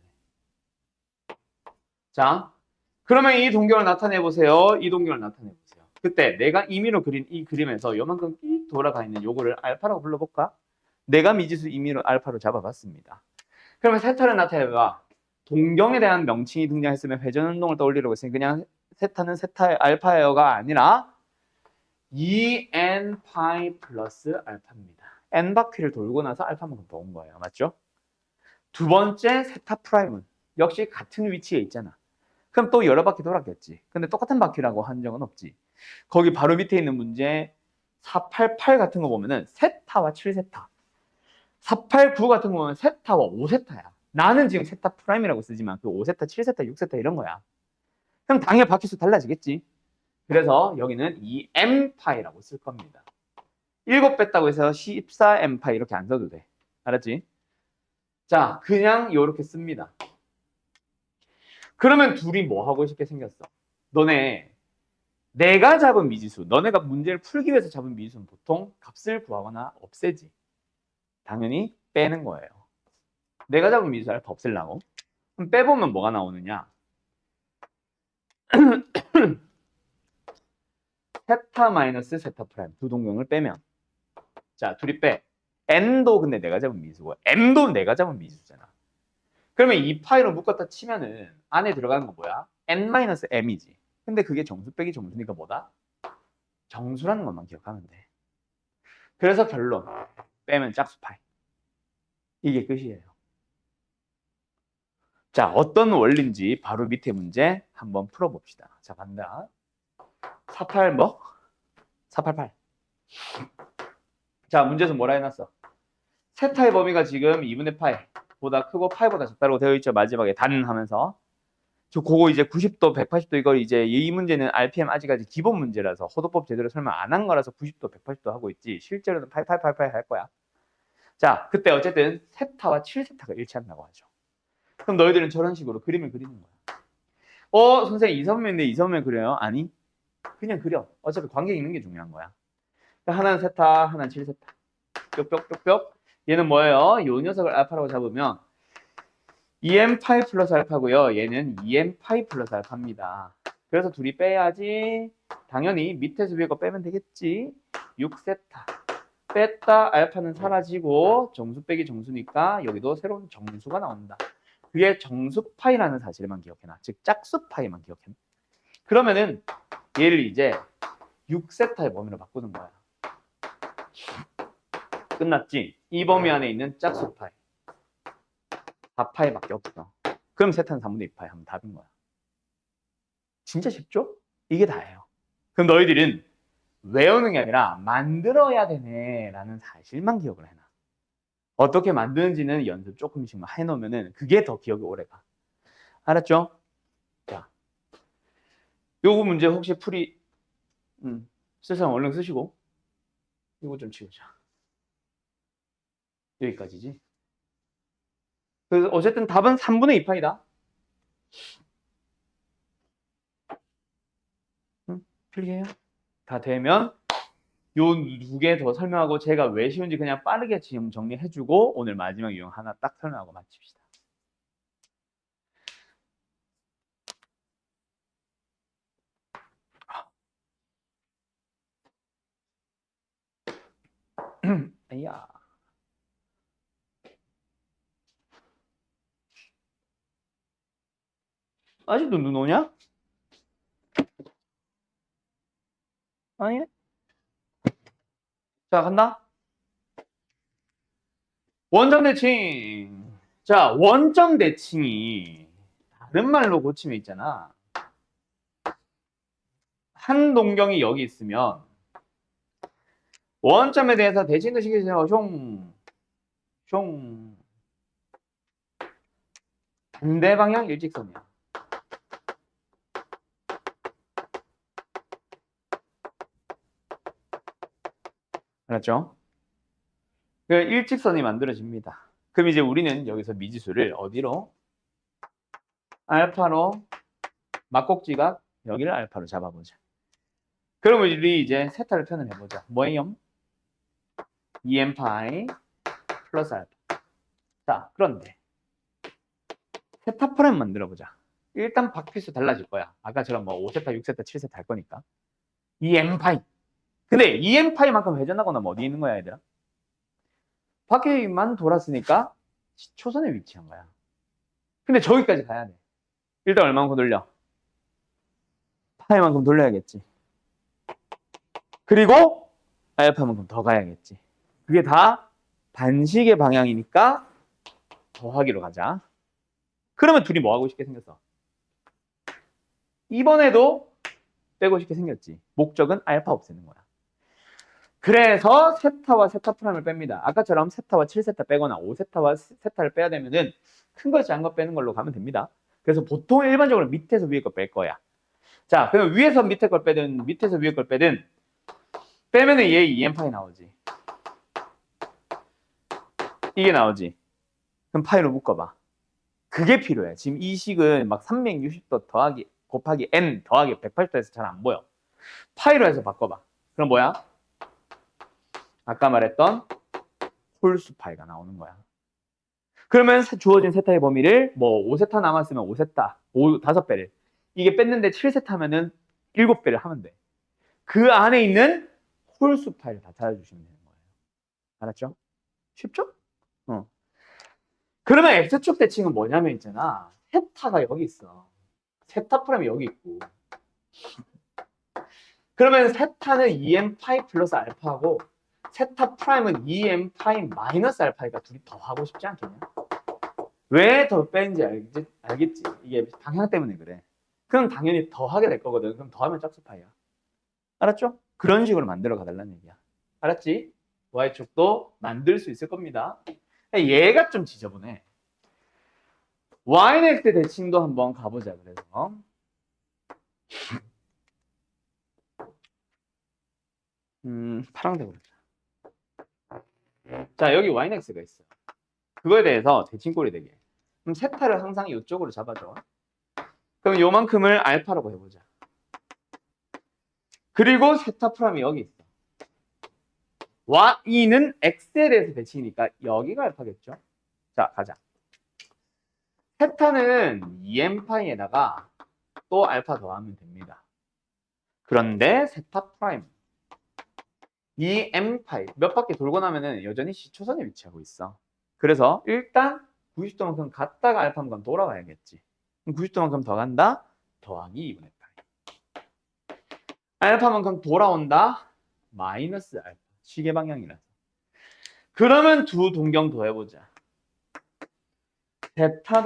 자, 그러면 이 동경을 나타내 보세요. 이 동경을 나타내 보세요. 그때 내가 임의로 그린 이 그림에서 요만큼 끼 돌아가 있는 요거를 알파라고 불러볼까? 내가 미지수 임의로 알파로 잡아봤습니다. 그러면 세타를 나타내봐. 동경에 대한 명칭이 등장했으면 회전운동을 떠올리려고 했으니 그냥 세타는 세타의 알파예요가 아니라 2n 파이 플러스 알파입니다. n 바퀴를 돌고 나서 알파만큼 더 온 거예요. 맞죠? 두 번째 세타 프라임은 역시 같은 위치에 있잖아. 그럼 또 여러 바퀴 돌았겠지. 근데 똑같은 바퀴라고 한 적은 없지. 거기 바로 밑에 있는 문제 488 같은 거 보면은 세타와 7세타, 489 같은 거 보면 세타와 5세타야. 나는 지금 세타 프라임이라고 쓰지만 그 5세타, 7세타, 6세타 이런 거야. 그럼 당연히 바퀴수 달라지겠지. 그래서 여기는 2m파이라고 쓸 겁니다. 7 뺐다고 해서 14m파이 이렇게 안 써도 돼. 알았지? 자, 그냥 이렇게 씁니다. 그러면 둘이 뭐 하고 싶게 생겼어? 너네 내가 잡은 미지수, 너네가 문제를 풀기 위해서 잡은 미지수는 보통 값을 구하거나 없애지. 당연히 빼는 거예요. 내가 잡은 미지수 알파 없애려고. 그럼 빼보면 뭐가 나오느냐? 세타 마이너스 세타 프라임 두 동경을 빼면 자 둘이 빼 n도 근데 내가 잡은 미지수고 m도 내가 잡은 미지수잖아. 그러면 이 파이로 묶었다 치면은 안에 들어가는 거 뭐야? n 마이너스 m이지. 근데 그게 정수 빼기 정수니까 뭐다? 정수라는 것만 기억하면 돼. 그래서 결론 빼면 짝수 파이. 이게 끝이에요. 자 어떤 원리인지 바로 밑에 문제 한번 풀어봅시다. 자 간다. 48 뭐? 488. 자 문제에서 뭐라 해놨어? 세타의 범위가 지금 2분의 파이 보다 크고 파이보다 작다고 되어 있죠. 마지막에 단 하면서 저 그거 이제 90도 180도 이걸 이제 이 문제는 RPM 아직까지 기본 문제라서 호도법 제대로 설명 안 한 거라서 90도 180도 하고 있지 실제로는 8888 할 거야. 자 그때 어쨌든 세타와 7세타가 일치한다고 하죠. 그럼 너희들은 저런 식으로 그림을 그리는 거야. 선생님 이섬면인데 이섬면 그려요? 아니 그냥 그려. 어차피 관계 있는 게 중요한 거야. 하나는 세타 하나는 7세타 뾱뾱뾱뾱 얘는 뭐예요? 이 녀석을 알파라고 잡으면 2m 파이 플러스 알파고요. 얘는 2m 파이 플러스 알파입니다. 그래서 둘이 빼야지. 당연히 밑에서 위에 거 빼면 되겠지. 6세타. 뺐다 알파는 사라지고 정수 빼기 정수니까 여기도 새로운 정수가 나온다. 그게 정수 파이라는 사실만 기억해놔. 즉 짝수 파이만 기억해놔. 그러면은 얘를 이제 6세타의 범위로 바꾸는 거야. 끝났지? 이 범위 안에 있는 짝수 파이. 4파이밖에 없어. 그럼 세타는 3분의 2파이 하면 답인 거야. 진짜 쉽죠? 이게 다예요. 그럼 너희들은 외우는 게 아니라 만들어야 되네 라는 사실만 기억을 해놔. 어떻게 만드는지는 연습 조금씩 해놓으면 그게 더 기억이 오래가. 알았죠? 자, 요거 문제 혹시 풀이 쓸 사람 얼른 쓰시고 이거 좀 치우자. 여기까지지. 그래서 어쨌든 답은 3분의 2파이다. 필기해요? 다 되면 요 두 개 더 설명하고 제가 왜 쉬운지 그냥 빠르게 지금 정리해주고 오늘 마지막 유형 하나 딱 설명하고 마칩시다. 야 아직도 눈 오냐? 아니? 자, 간다. 원점 대칭. 자, 원점 대칭이 다른 말로 고치면 있잖아. 한 동경이 여기 있으면 원점에 대해서 대칭도 시키세요. 숑. 반대 방향 일직선이야. 알았죠? 그 일직선이 만들어집니다. 그럼 이제 우리는 여기서 미지수를 어디로? 알파로 막곡지각 여기를 알파로 잡아보자. 그러면 우리 이제 세타를 표현해보자. 뭐예요? 2n파이 플러스 알파. 자, 그런데 세타 프라임 만들어보자. 일단 박피수 달라질 거야. 아까처럼 뭐 5세타, 6세타, 7세타 할 거니까. 2n파이. 근데 2n파이만큼 회전하거나 뭐 어디 있는 거야, 얘들아? 바퀴만 돌았으니까 초선에 위치한 거야. 근데 저기까지 가야 돼. 일단 얼마만큼 돌려? 파이만큼 돌려야겠지. 그리고 알파만큼 더 가야겠지. 그게 다 반식의 방향이니까 더하기로 가자. 그러면 둘이 뭐 하고 싶게 생겼어? 이번에도 빼고 싶게 생겼지. 목적은 알파 없애는 거야. 그래서 세타와 세타 프라임을 뺍니다. 아까처럼 세타와 7세타 빼거나 5세타와 세타를 빼야 되면은 큰 거 작은 거 빼는 걸로 가면 됩니다. 그래서 보통 일반적으로 밑에서 위에 거 뺄 거야. 자, 그럼 위에서 밑에 걸 빼든 밑에서 위에 걸 빼든 빼면은 얘 2n파이 나오지. 이게 나오지. 그럼 파이로 묶어봐. 그게 필요해. 지금 이 식은 막 360도 더하기 곱하기 n 더하기 180도에서 잘 안 보여. 파이로 해서 바꿔봐. 그럼 뭐야? 아까 말했던 홀수 파이가 나오는 거야. 그러면 주어진 세타의 범위를 뭐 5세타 남았으면 5세타, 5배를 이게 뺐는데 7세타면은 7배를 하면 돼. 그 안에 있는 홀수 파이를 다 찾아주시면 되는 거예요. 알았죠? 쉽죠? 어. 그러면 X축 대칭은 뭐냐면 있잖아. 세타가 여기 있어. 세타 프라임이 여기 있고. 그러면 세타는 2n파이 플러스 알파고 세타 프라임은 2n파이 마이너스 알파니까 둘이 더 하고 싶지 않겠냐? 왜 더 빼는지 알겠지? 이게 방향 때문에 그래. 그럼 당연히 더 하게 될 거거든. 그럼 더 하면 짝수파이야. 알았죠? 그런 식으로 만들어 가달라는 얘기야. 알았지? Y축도 만들 수 있을 겁니다. 얘가 좀 지저분해. Y는 X 대칭도 한번 가보자. 그래서 파란색으로. 자, 여기 Y는 X가 있어. 그거에 대해서 대칭꼴이 되게. 그럼 세타를 항상 이쪽으로 잡아줘. 그럼 요만큼을 알파라고 해보자. 그리고 세타 프라임이 여기 있어. Y는 X에 대해서 대칭이니까 여기가 알파겠죠? 자, 가자. 세타는 2n파이에다가 또 알파 더하면 됩니다. 그런데 세타 프라임 2n파이 몇 바퀴 돌고 나면은 여전히 시초선에 위치하고 있어. 그래서 일단 90도만큼 갔다가 알파만큼 돌아와야겠지. 90도만큼 더 간다. 더하기 2분의 파이. 알파만큼 돌아온다. 마이너스 알파. 시계 방향이라서. 그러면 두 동경 더 해보자. 세타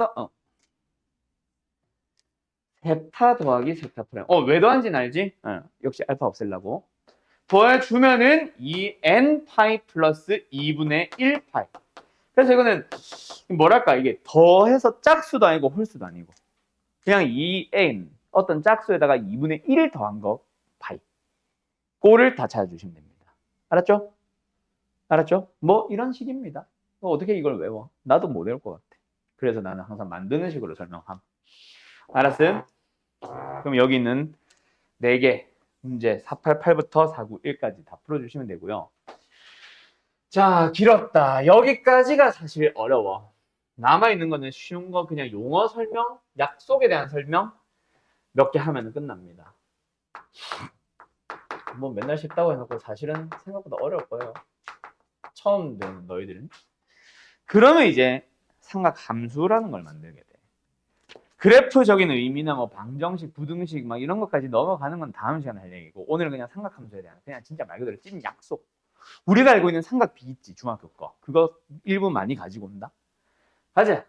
더하기 세타 프라임. 왜 더한지는 알지? 역시 알파 없애려고. 더해주면은 2n 파이 플러스 2분의 1 파이. 그래서 이거는 뭐랄까 이게 더해서 짝수도 아니고 홀수도 아니고 그냥 2n 어떤 짝수에다가 2분의 1을 더한 거 파이. 그거를 다 찾아주시면 됩니다. 알았죠? 알았죠? 뭐 이런 식입니다. 어떻게 이걸 외워? 나도 못 외울 것 같아. 그래서 나는 항상 만드는 식으로 설명함. 알았음? 그럼 여기 있는 4개 문제 488부터 491까지 다 풀어주시면 되고요. 자, 길었다. 여기까지가 사실 어려워. 남아있는 거는 쉬운 거 그냥 용어 설명, 약속에 대한 설명 몇 개 하면 끝납니다. 뭐 맨날 쉽다고 해놓고 사실은 생각보다 어려울 거예요. 처음 되는 너희들은. 그러면 이제 삼각함수라는 걸 만들게 돼. 그래프적인 의미나 뭐 방정식, 부등식 막 이런 것까지 넘어가는 건 다음 시간에 할 얘기고, 오늘은 그냥 삼각함수에 대한 그냥 진짜 말 그대로 찐 약속. 우리가 알고 있는 삼각비 있지, 중학교 거. 그거 일부 많이 가지고 온다. 가자.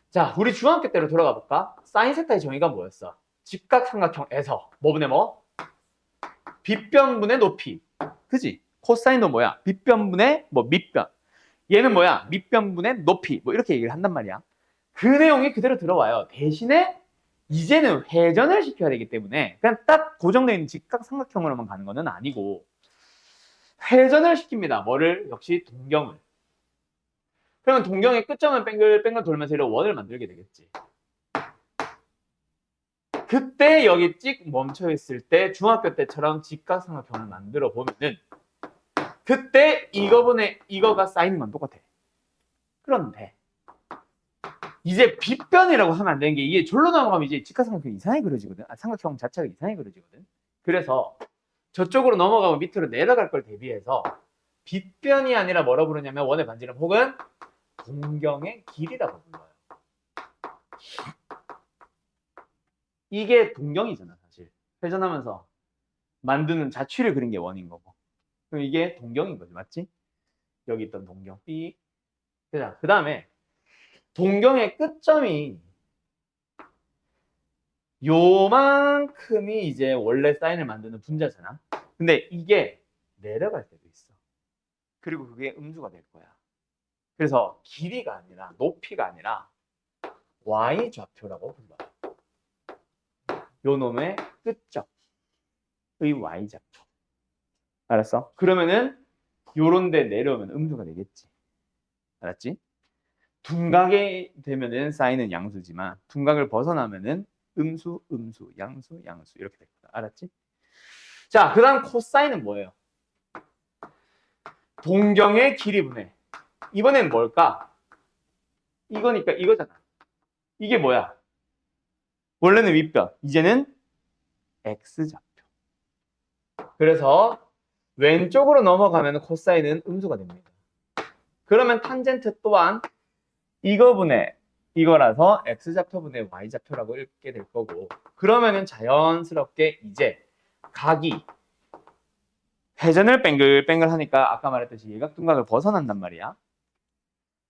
자, 우리 중학교 때로 돌아가 볼까? 사인 세타의 정의가 뭐였어? 직각삼각형에서 뭐분의 뭐? 빗변분의 높이. 그지? 코사인도 뭐야? 빗변분의 뭐 밑변. 얘는 뭐야? 밑변분의 높이. 뭐 이렇게 얘기를 한단 말이야. 그 내용이 그대로 들어와요. 대신에 이제는 회전을 시켜야 되기 때문에 그냥 딱 고정되어 있는 직각삼각형으로만 가는 거는 아니고 회전을 시킵니다. 뭐를? 역시 동경을. 그러면 동경의 끝점을 뺑글뺑글 돌면서 이런 원을 만들게 되겠지. 그때 여기 찍 멈춰 있을 때 중학교 때처럼 직각삼각형을 만들어 보면은 그때 이거분의 이거가 사인은 건 똑같아. 그런데 이제 빗변이라고 하면 안 되는 게 이게 졸로 넘어가면 이제 직각삼각형이 이상하게 그려지거든. 삼각형 자체가 이상하게 그려지거든. 그래서 저쪽으로 넘어가면 밑으로 내려갈 걸 대비해서 빗변이 아니라 뭐라 부르냐면 원의 반지름 혹은 동경의 길이라고 불러요. 이게 동경이잖아 사실. 회전하면서 만드는 자취를 그린 게 원인 거고. 그럼 이게 동경인 거지, 맞지? 여기 있던 동경 B. 자, 그 다음에 동경의 끝점이 요만큼이 이제 원래 사인을 만드는 분자잖아. 근데 이게 내려갈 때도 있어. 그리고 그게 음수가 될 거야. 그래서 길이가 아니라 높이가 아니라 y좌표라고 불러요. 요 놈의 끝점의 y좌표. 알았어? 그러면은 요런 데 내려오면 음수가 되겠지. 알았지? 둔각이 되면은 사인은 양수지만 둔각을 벗어나면은 음수, 음수, 양수, 양수 이렇게 될 거다. 알았지? 자, 그 다음 코사인은 뭐예요? 동경의 길이분의. 이번엔 뭘까? 이거니까 이거잖아. 이게 뭐야? 원래는 윗변, 이제는 x좌표. 그래서 왼쪽으로 넘어가면 코사인은 음수가 됩니다. 그러면 탄젠트 또한 이거분의 이거라서 x좌표분의 y좌표라고 읽게 될 거고, 그러면은 자연스럽게 이제 각이 회전을 뱅글뱅글 하니까 아까 말했듯이 예각둔각을 벗어난단 말이야.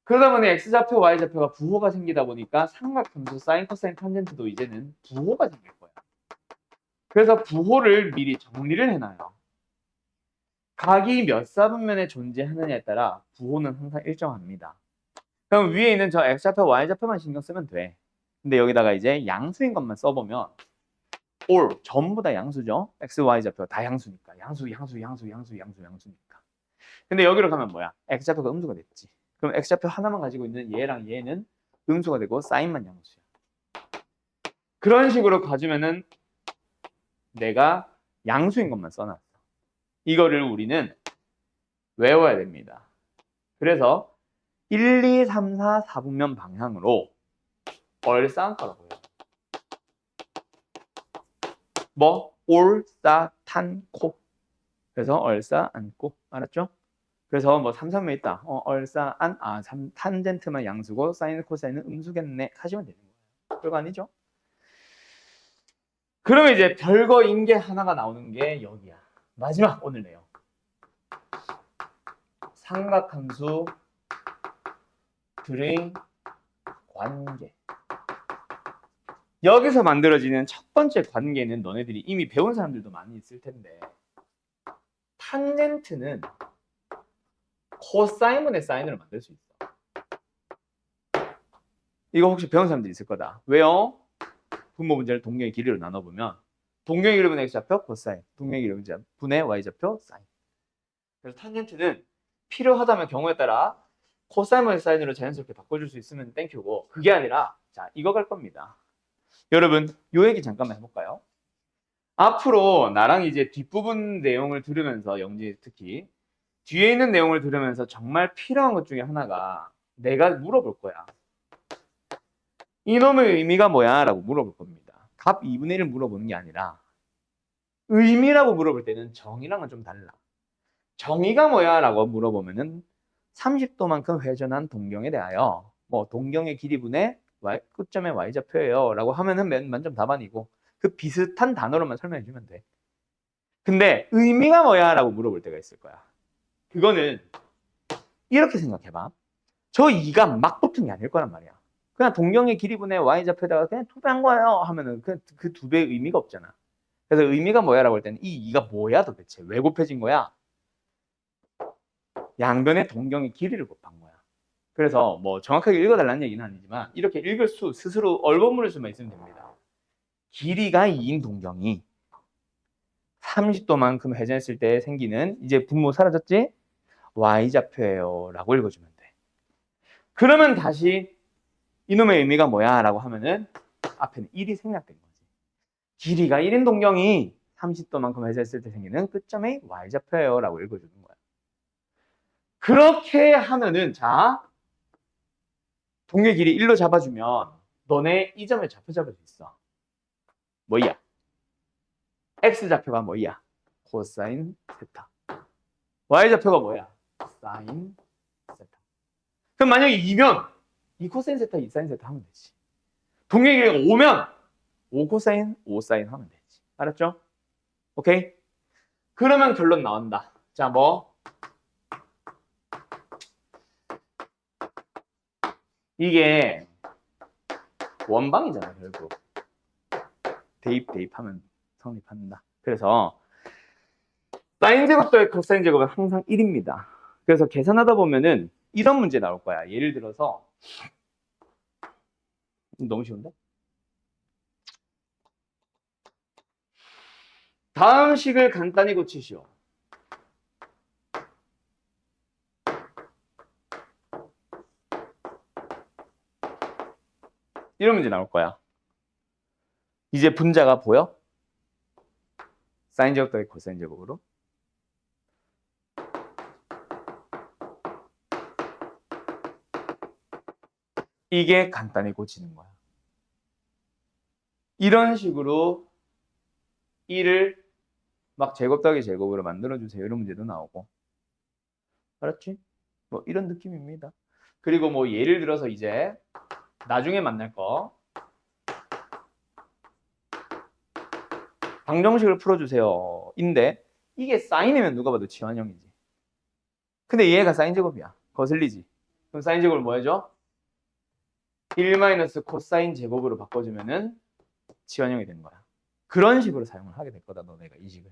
그러다 보니 x좌표, y좌표가 부호가 생기다 보니까 삼각함수 사인, 코사인, 탄젠트도 이제는 부호가 생길 거야. 그래서 부호를 미리 정리를 해놔요. 각이 몇 사분면에 존재하느냐에 따라 부호는 항상 일정합니다. 그럼 위에 있는 저 x좌표, y좌표만 신경 쓰면 돼. 근데 여기다가 이제 양수인 것만 써보면 all 전부 다 양수죠. x, y좌표 다 양수니까. 양수니까. 근데 여기로 가면 뭐야? x좌표가 음수가 됐지. 그럼 x좌표 하나만 가지고 있는 얘랑 얘는 음수가 되고 사인만 양수야. 그런 식으로 가주면은 내가 양수인 것만 써놨어. 이거를 우리는 외워야 됩니다. 그래서 1, 2, 3, 4, 4분면 방향으로 얼싸안과라고 해요. 뭐? 올, 싸, 탄, 코. 그래서 얼싸, 안고. 알았죠? 그래서 뭐 3, 3면 있다. 얼싸, 안, 탄젠트만 양수고 사인, 코사인은 음수겠네. 하시면 되는 거예요. 별거 아니죠? 그러면 이제 별거인 게 하나가 나오는 게 여기야. 마지막 오늘 내용. 삼각함수 들의 관계. 여기서 만들어지는 첫 번째 관계는 너네들이 이미 배운 사람들도 많이 있을 텐데, 탄젠트는 코사인분의 사인으로 만들 수 있어. 이거 혹시 배운 사람들 있을 거다. 왜요? 분모 문제를 동경의 길이로 나눠보면 동경의 길이분 x좌표 코사인, 동경의 길이분 분의 y좌표 사인. 그래서 탄젠트는 필요하다면 경우에 따라 코사인분의 사인으로 자연스럽게 바꿔줄 수 있으면 땡큐고, 그게 아니라 자 이거 갈 겁니다. 여러분 요 얘기 잠깐만 해볼까요? 앞으로 나랑 이제 뒷부분 내용을 들으면서 영지 특히 뒤에 있는 내용을 들으면서 정말 필요한 것 중에 하나가 내가 물어볼 거야. 이놈의 의미가 뭐야? 라고 물어볼 겁니다. 값 2분의 1을 물어보는 게 아니라 의미라고 물어볼 때는 정의랑은 좀 달라. 정의가 뭐야? 라고 물어보면은 30도만큼 회전한 동경에 대하여 뭐 동경의 길이분의 끝점의 y좌표예요 라고 하면은 만점 답안이고 그 비슷한 단어로만 설명해 주면 돼. 근데 의미가 뭐야? 라고 물어볼 때가 있을 거야. 그거는 이렇게 생각해봐. 저 2가 막 붙은 게 아닐 거란 말이야. 그냥 동경의 길이분의 y좌표에다가 그냥 투배한 거예요 하면은 그 두 배의 의미가 없잖아. 그래서 의미가 뭐야? 라고 할 때는 이 2가 뭐야 도대체? 왜 곱해진 거야? 양변의 동경의 길이를 곱한 거야. 그래서 뭐 정확하게 읽어달라는 얘기는 아니지만 이렇게 읽을 수 스스로 얼버무릴 수만 있으면 됩니다. 길이가 2인 동경이 30도만큼 회전했을 때 생기는 이제 분모 사라졌지? y좌표예요 라고 읽어주면 돼. 그러면 다시 이놈의 의미가 뭐야? 라고 하면은 앞에는 1이 생략된 거지. 길이가 1인 동경이 30도만큼 회전했을 때 생기는 끝점의 y좌표예요 라고 읽어주는 거야. 그렇게 하면은 자 동의 길이 1로 잡아주면 너네 이 점의 좌표 잡을 수 있어. 뭐야? x좌표가 뭐야? 코사인 세타. y좌표가 뭐야? 사인 세타. 그럼 만약에 2면 2 코사인 세타, 2 사인 세타 하면 되지. 동의 길이가 5면 5 코사인, 5 사인 하면 되지. 알았죠? 오케이? 그러면 결론 나온다. 자, 뭐 이게 원방이잖아, 결국. 대입하면 성립한다. 그래서 사인 제곱 더하기 코사인 제곱은 항상 1입니다. 그래서 계산하다 보면은 이런 문제 나올 거야. 예를 들어서 너무 쉬운데? 다음 식을 간단히 고치시오. 이런 문제 나올 거야. 이제 분자가 보여? 사인 제곱 더하기 코사인 제곱으로. 이게 간단히 고치는 거야. 이런 식으로 1을 막 제곱 더하기 제곱으로 만들어주세요. 이런 문제도 나오고. 알았지? 뭐 이런 느낌입니다. 그리고 뭐 예를 들어서 이제 나중에 만날 거 방정식을 풀어주세요. 인데 이게 사인이면 누가 봐도 지환형이지. 근데 얘가 사인 제곱이야. 거슬리지. 그럼 사인 제곱을 뭐 해줘? 1 마이너스 코사인 제곱으로 바꿔주면은 지환형이 되는 거야. 그런 식으로 사용을 하게 될 거다, 너네가 이 식을.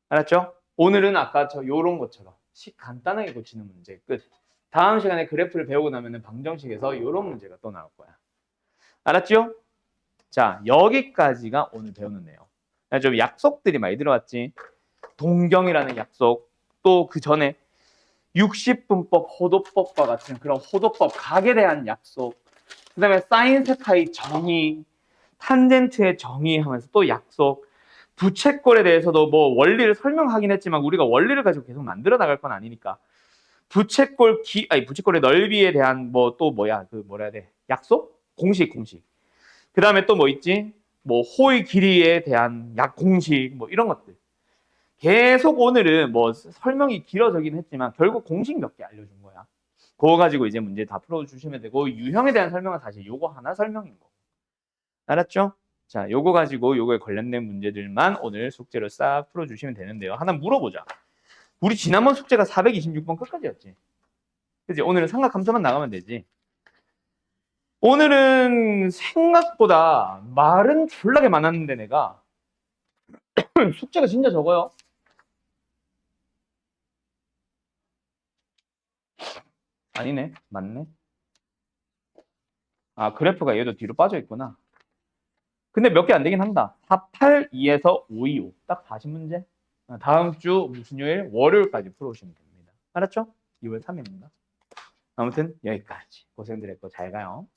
알았죠? 오늘은 아까 요런 것처럼 식 간단하게 고치는 문제 끝. 다음 시간에 그래프를 배우고 나면은 방정식에서 요런 문제가 또 나올 거야. 알았죠? 자, 여기까지가 오늘 배우는 내용. 좀 약속들이 많이 들어왔지. 동경이라는 약속, 또 그 전에 60분법, 호도법과 같은 그런 호도법, 각에 대한 약속, 그 다음에 사인 세타의 정의, 탄젠트의 정의 하면서 또 약속, 부채꼴에 대해서도 뭐 원리를 설명하긴 했지만 우리가 원리를 가지고 계속 만들어 나갈 건 아니니까 부채꼴의 넓이에 대한 뭐 또 뭐야 그 뭐라 해야 돼 약속 공식 그 다음에 또 뭐 있지 뭐 호의 길이에 대한 약 공식 뭐 이런 것들 계속 오늘은 뭐 설명이 길어지긴 했지만 결국 공식 몇 개 알려준 거야. 그거 가지고 이제 문제 다 풀어주시면 되고 유형에 대한 설명은 사실 요거 하나 설명인 거. 알았죠? 자, 요거 가지고 요거에 관련된 문제들만 오늘 숙제로 싹 풀어주시면 되는데요. 하나 물어보자. 우리 지난번 숙제가 426번 끝까지였지. 그치? 오늘은 삼각함수만 나가면 되지. 오늘은 생각보다 말은 졸라게 많았는데 내가 숙제가 진짜 적어요. 아니네. 맞네. 아, 그래프가 얘도 뒤로 빠져 있구나. 근데 몇 개 안 되긴 한다. 4, 8, 2에서 5, 2, 5. 딱 40문제. 다음 주 무슨 요일? 월요일까지 풀어오시면 됩니다. 알았죠? 2월 3일입니다. 아무튼 여기까지. 고생들 했고 잘 가요.